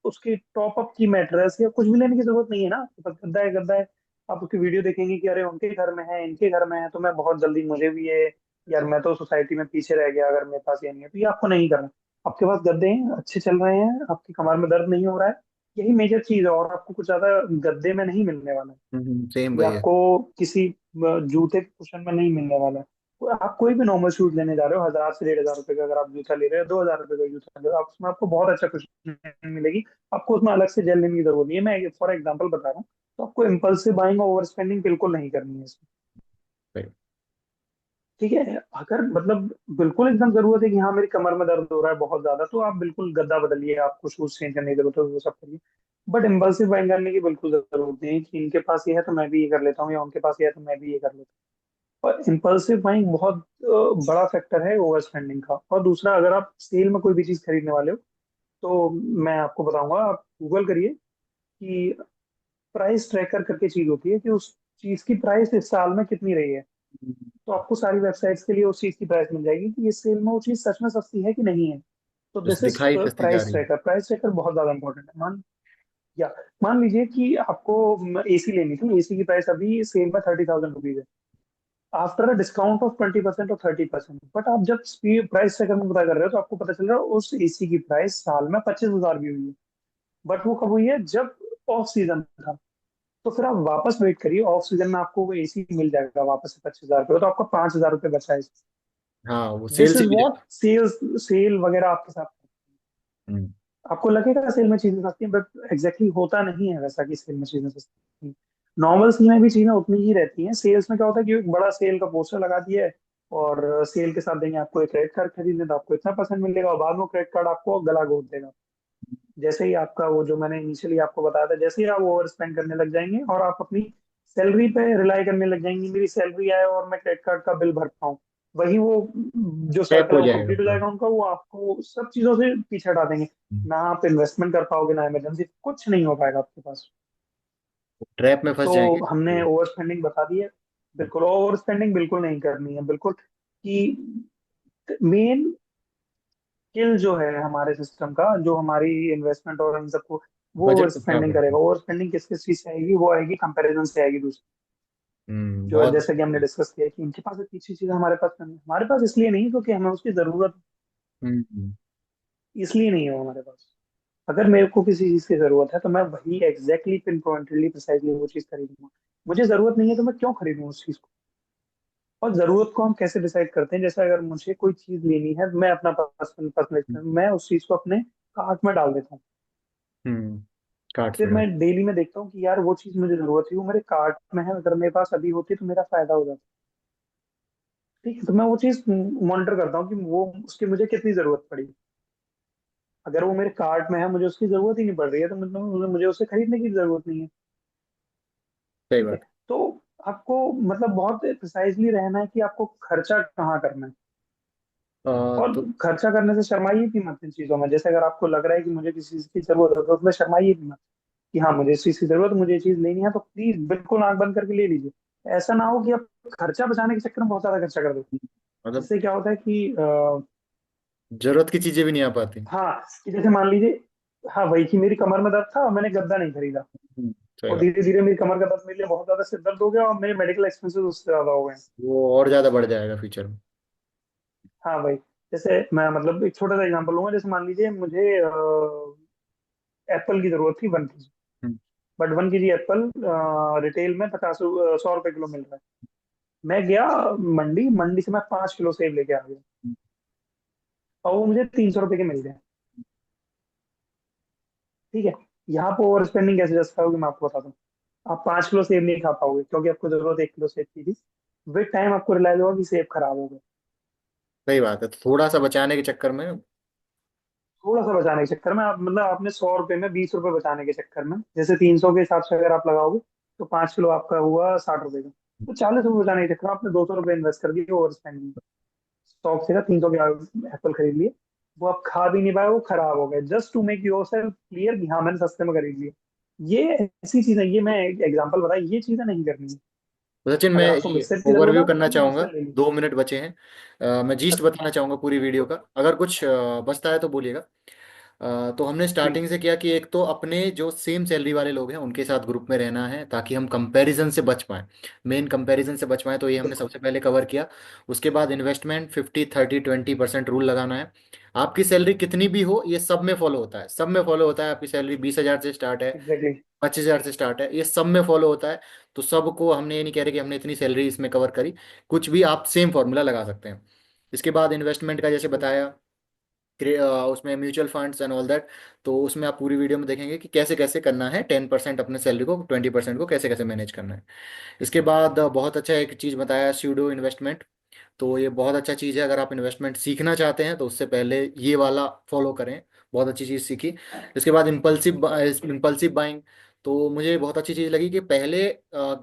S1: उसकी टॉप अप की मैट्रेस या कुछ भी लेने की जरूरत नहीं है ना, आपके पास गद्दा है, गद्दा है। आप उसकी वीडियो देखेंगे कि अरे उनके घर में है, इनके घर में है, तो मैं बहुत जल्दी मुझे भी ये, यार मैं तो सोसाइटी में पीछे रह गया अगर मेरे पास ये नहीं है। तो ये आपको नहीं करना। आपके पास गद्दे हैं, अच्छे चल रहे हैं, आपकी कमर में दर्द नहीं हो रहा है, यही मेजर चीज है। और आपको कुछ ज्यादा गद्दे में नहीं मिलने वाला है,
S2: सेम
S1: या
S2: वही है।
S1: आपको किसी जूते के कुशन में नहीं मिलने वाला है। तो आप कोई भी नॉर्मल शूज लेने जा रहे हो, 1,000 से 1,500 रुपए का अगर आप जूता ले रहे हो, 2,000 रुपए का जूता ले रहे हो, आप उसमें आपको बहुत अच्छा कुशन मिलेगी। आपको उसमें अलग से जेल लेने की जरूरत नहीं है। मैं फॉर एग्जाम्पल बता रहा हूँ। तो आपको इम्पल्सिव बाइंग और ओवर स्पेंडिंग बिल्कुल नहीं करनी है इसमें।
S2: वही।
S1: ठीक है, अगर मतलब बिल्कुल एकदम जरूरत है कि हाँ मेरी कमर में दर्द हो रहा है बहुत ज्यादा, तो आप बिल्कुल गद्दा बदलिए, आपको शूज चेंज करने की जरूरत है, वो सब करिए। बट इम्पल्सिव बाइंग करने की बिल्कुल जरूरत नहीं है कि इनके पास ये है तो मैं भी ये कर लेता हूँ, या उनके पास ये है तो मैं भी ये कर लेता हूँ। और इम्पल्सिव बाइंग बहुत बड़ा फैक्टर है ओवर स्पेंडिंग का। और दूसरा, अगर आप सेल में कोई भी चीज खरीदने वाले हो, तो मैं आपको बताऊंगा, आप गूगल करिए कि प्राइस ट्रैकर करके चीज होती है कि उस चीज की प्राइस इस साल में कितनी रही है। तो आपको सारी वेबसाइट्स के लिए उस चीज की प्राइस मिल जाएगी कि इस सेल में वो चीज सच में सस्ती है कि नहीं है। तो
S2: बस
S1: दिस इज
S2: दिखाई सस्ती जा
S1: प्राइस
S2: रही है।
S1: ट्रैकर। प्राइस ट्रैकर बहुत ज्यादा इंपॉर्टेंट है। या मान लीजिए कि आपको एसी लेनी थी, एसी की प्राइस अभी सेल में 30,000 रुपीज है, आफ्टर अ डिस्काउंट ऑफ 20% और 30%। बट आप जब प्राइस ट्रैकर में पता कर रहे हो, तो आपको पता चल रहा है उस एसी की प्राइस साल में 25,000 भी हुई है। बट वो कब हुई है? जब ऑफ सीजन था। तो फिर आप वापस वेट करिए, ऑफ सीजन में आपको वो एसी मिल जाएगा वापस से 25,000 रुपये, तो आपका 5,000 रुपये बचा है।
S2: हाँ, वो सेल
S1: दिस
S2: से
S1: इज
S2: भी
S1: वॉट सेल्स, सेल वगैरह आपके साथ।
S2: हम्म।
S1: आपको लगेगा सेल में चीजें सस्ती हैं, बट एग्जैक्टली होता नहीं है वैसा कि सेल में चीजें सस्ती हैं। नॉर्मल सेल में भी चीजें उतनी ही रहती हैं। सेल्स में क्या होता है कि एक बड़ा सेल का पोस्टर लगा दिया है, और सेल के साथ देंगे आपको एक क्रेडिट कार्ड खरीदने, तो आपको इतना परसेंट मिलेगा, और बाद में क्रेडिट कार्ड आपको गला घोट देगा। जैसे ही आपका वो, जो मैंने इनिशियली आपको बताया था, जैसे ही आप ओवर स्पेंड करने लग जाएंगे और आप अपनी सैलरी पे रिलाई करने लग जाएंगे, मेरी सैलरी आए और मैं क्रेडिट कार्ड का बिल भर पाऊँ, वही वो जो
S2: टैप
S1: सर्कल
S2: हो
S1: है वो
S2: जाएगा
S1: कंप्लीट हो
S2: पूरा।
S1: जाएगा उनका। वो आपको सब चीजों से पीछे हटा देंगे। ना आप इन्वेस्टमेंट कर पाओगे, ना इमरजेंसी, कुछ नहीं हो पाएगा आपके पास।
S2: ट्रैप में फंस
S1: तो
S2: जाएंगे
S1: हमने
S2: तो।
S1: ओवर स्पेंडिंग बता दी है। बिल्कुल ओवर स्पेंडिंग बिल्कुल नहीं करनी है, बिल्कुल। कि मेन स्किल जो है हमारे सिस्टम का, जो हमारी इन्वेस्टमेंट और इन सबको, वो ओवर
S2: बजट को खराब
S1: स्पेंडिंग
S2: करते
S1: करेगा।
S2: हैं।
S1: ओवर स्पेंडिंग किस किस चीज से आएगी? वो आएगी कंपैरिजन से आएगी दूसरी। जो
S2: बहुत
S1: जैसे कि हमने डिस्कस किया कि इनके पास इतनी अच्छी चीज हमारे पास नहीं है। हमारे पास इसलिए नहीं क्योंकि हमें उसकी जरूरत,
S2: हम्म।
S1: इसलिए नहीं है वो हमारे पास। अगर मेरे को किसी चीज की जरूरत है, तो मैं वही एग्जैक्टली पिन पॉइंटली प्रिसाइजली वो चीज खरीदूंगा। मुझे जरूरत नहीं है तो मैं क्यों खरीदूं उस चीज को? और जरूरत को हम कैसे डिसाइड करते हैं? जैसे अगर मुझे कोई चीज लेनी है, मैं अपना पर्सनल पर्सनल मैं उस चीज को अपने कार्ट में डाल देता हूँ।
S2: हम्म। कार्ड्स
S1: फिर
S2: में
S1: मैं
S2: डाल।
S1: डेली में देखता हूँ कि यार वो चीज मुझे जरूरत थी, वो मेरे कार्ट में है, अगर मेरे पास अभी होती तो मेरा फायदा हो जाता। ठीक है, तो मैं वो चीज मॉनिटर करता हूँ कि वो उसकी मुझे कितनी जरूरत पड़ी। अगर वो मेरे कार्ट में है, मुझे उसकी जरूरत ही नहीं पड़ रही है, तो मतलब मुझे उसे खरीदने की जरूरत नहीं है।
S2: सही
S1: ठीक है।
S2: बात।
S1: तो आपको मतलब बहुत प्रिसाइजली रहना है कि आपको खर्चा कहाँ करना है। और
S2: तो
S1: खर्चा करने से शर्माइए भी मत इन चीजों में। जैसे अगर आपको लग रहा है कि मुझे किसी चीज की जरूरत है, तो उसमें शर्माइए भी मत कि हाँ मुझे इस चीज की जरूरत है, मुझे ये चीज लेनी है, तो प्लीज बिल्कुल आंख बंद करके ले लीजिए। ऐसा ना हो कि आप खर्चा बचाने के चक्कर में बहुत ज्यादा खर्चा कर दो।
S2: मतलब
S1: जिससे क्या होता है कि
S2: जरूरत की चीजें भी नहीं आ पाती।
S1: हाँ, कि जैसे मान लीजिए, हाँ वही कि मेरी कमर में दर्द था और मैंने गद्दा नहीं खरीदा,
S2: सही
S1: और
S2: बात।
S1: धीरे धीरे मेरी कमर का दर्द मेरे लिए बहुत ज्यादा सिर दर्द हो गया, और मेरे मेडिकल एक्सपेंसेस उससे ज्यादा हो गए।
S2: वो और ज्यादा बढ़ जाएगा फ्यूचर में।
S1: हाँ भाई। जैसे मैं मतलब एक छोटा सा एग्जांपल लूंगा। जैसे मान लीजिए मुझे एप्पल की जरूरत थी 1 kg।
S2: Hmm.
S1: But 1 kg Apple retail में 100 रुपए किलो मिल रहा है। मैं गया मंडी, मंडी से मैं 5 किलो सेब लेके आ गया, और वो मुझे 300 रुपए के मिल गए। ठीक है। यहाँ पे ओवर स्पेंडिंग कैसे जस्ट होगी मैं आपको बताता हूँ। आप 5 किलो सेब नहीं खा पाओगे क्योंकि आपको जरूरत 1 किलो सेब की थी। विद टाइम आपको रियलाइज होगा कि सेब खराब हो गए।
S2: सही बात है, तो थोड़ा सा बचाने के चक्कर में।
S1: थोड़ा सा बचाने के चक्कर में आप, मतलब आपने 100 रुपए में 20 रुपए बचाने के चक्कर में, जैसे 300 के हिसाब से अगर आप लगाओगे, तो 5 किलो आपका हुआ 60 रुपए का। तो 40 रुपए बचाने के चक्कर में आपने 200 रुपए इन्वेस्ट कर दिए ओवर स्पेंडिंग। स्टॉक से 300 के एप्पल खरीद लिए, वो आप खा भी नहीं पाए, वो खराब हो गए, just to make yourself clear कि हाँ मैंने सस्ते में खरीद लिए। ये ऐसी चीजें, ये मैं एग्जांपल बताया, ये चीजें नहीं करनी है।
S2: तो सचिन, मैं
S1: अगर आपको मिक्सर की जरूरत
S2: ओवरव्यू
S1: है,
S2: करना
S1: आपने
S2: चाहूंगा।
S1: मिक्सर ले ली।
S2: 2 मिनट बचे हैं। मैं जीस्ट बताना चाहूंगा पूरी वीडियो का, अगर कुछ बचता है तो बोलिएगा। तो हमने
S1: प्लीज।
S2: स्टार्टिंग से किया कि एक तो अपने जो सेम सैलरी वाले लोग हैं उनके साथ ग्रुप में रहना है ताकि हम कंपैरिजन से बच पाएं। मेन कंपैरिजन से बच पाएं, तो ये हमने
S1: बिल्कुल।
S2: सबसे पहले कवर किया। उसके बाद इन्वेस्टमेंट 50 30 20% रूल लगाना है। आपकी सैलरी कितनी भी हो, ये सब में फॉलो होता है, सब में फॉलो होता है। आपकी सैलरी 20,000 से स्टार्ट है,
S1: एग्जैक्टली।
S2: 25,000 से स्टार्ट है, ये सब में फॉलो होता है। तो सबको हमने ये नहीं कह रहे कि हमने इतनी सैलरी इसमें कवर करी। कुछ भी आप सेम फॉर्मूला लगा सकते हैं। इसके बाद इन्वेस्टमेंट का जैसे बताया, उसमें mutual funds and all that. तो उसमें आप पूरी वीडियो में देखेंगे कि कैसे कैसे करना है, 10% अपने सैलरी को, 20% को कैसे कैसे मैनेज करना है। इसके बाद बहुत अच्छा एक चीज़ बताया, स्यूडो इन्वेस्टमेंट। तो ये बहुत अच्छा चीज़ है, अगर आप इन्वेस्टमेंट सीखना चाहते हैं तो उससे पहले ये वाला फॉलो करें। बहुत अच्छी चीज़ सीखी। इसके बाद इम्पल्सिव बाइंग। तो मुझे बहुत अच्छी चीज़ लगी कि पहले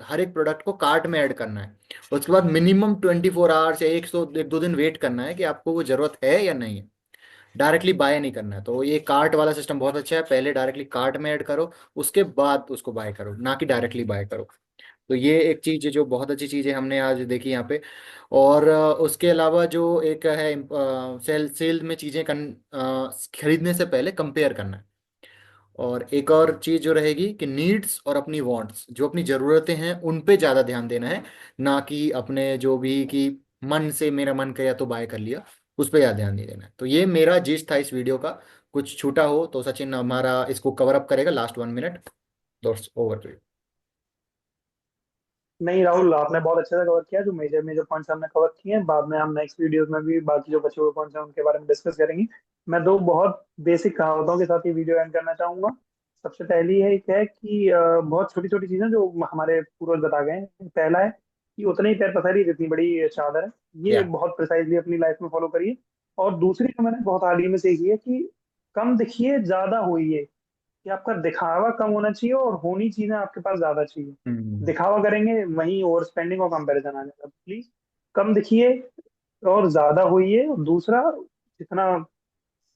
S2: हर एक प्रोडक्ट को कार्ट में ऐड करना है, उसके बाद मिनिमम 24 आवर्स या 1 2 दिन वेट करना है कि आपको वो ज़रूरत है या नहीं है। डायरेक्टली बाय नहीं करना है। तो ये कार्ट वाला सिस्टम बहुत अच्छा है, पहले डायरेक्टली कार्ट में ऐड करो, उसके बाद उसको बाय करो, ना कि डायरेक्टली बाय करो। तो ये एक चीज़ है जो बहुत अच्छी चीज़ है हमने आज देखी यहाँ पे। और उसके अलावा जो एक है, सेल सेल में चीज़ें खरीदने से पहले कंपेयर करना है। और एक और चीज़ जो रहेगी कि नीड्स और अपनी वांट्स, जो अपनी ज़रूरतें हैं उन पे ज़्यादा ध्यान देना है, ना कि अपने जो भी कि मन से मेरा मन किया तो बाय कर लिया, उस पे ज़्यादा ध्यान नहीं देना है। तो ये मेरा जिस्ट था इस वीडियो का। कुछ छूटा हो तो सचिन हमारा इसको कवर अप करेगा लास्ट 1 मिनट। दोस्त ओवर टू यू।
S1: नहीं राहुल, आपने बहुत अच्छे से कवर किया। जो मेजर मेजर पॉइंट्स हमने कवर किए हैं, बाद में हम नेक्स्ट वीडियोस में भी बाकी जो बचे हुए पॉइंट्स हैं उनके बारे में डिस्कस करेंगे। मैं दो बहुत बेसिक कहावतों के साथ ये वीडियो एंड करना चाहूंगा। सबसे पहली है एक है कि बहुत छोटी छोटी चीजें जो हमारे पूर्वज बता गए हैं। पहला है कि उतने ही पैर पसारिए जितनी बड़ी चादर है। ये
S2: या।
S1: बहुत प्रिसाइजली अपनी लाइफ में फॉलो करिए। और दूसरी जो मैंने बहुत हाल ही में सीखी है कि कम दिखिए ज्यादा होइए। कि आपका दिखावा कम होना चाहिए और होनी चीजें आपके पास ज्यादा चाहिए।
S2: हम्म।
S1: दिखावा करेंगे वहीं ओवर स्पेंडिंग और कंपैरिजन आ जाएगा। प्लीज कम दिखिए और ज्यादा होइए। और दूसरा, जितना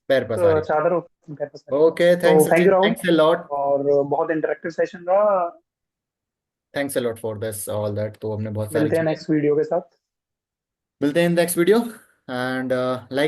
S2: पैर पसारी।
S1: चादर उतना पैर पसारिए।
S2: ओके,
S1: तो
S2: thanks
S1: thank
S2: Sachin,
S1: you Rahul.
S2: Thanks a lot.
S1: और बहुत इंटरेक्टिव सेशन रहा।
S2: Thanks a lot for this all that. तो हमने बहुत सारी
S1: मिलते हैं
S2: चीज़ें।
S1: नेक्स्ट वीडियो के साथ।
S2: मिलते हैं नेक्स्ट वीडियो। And like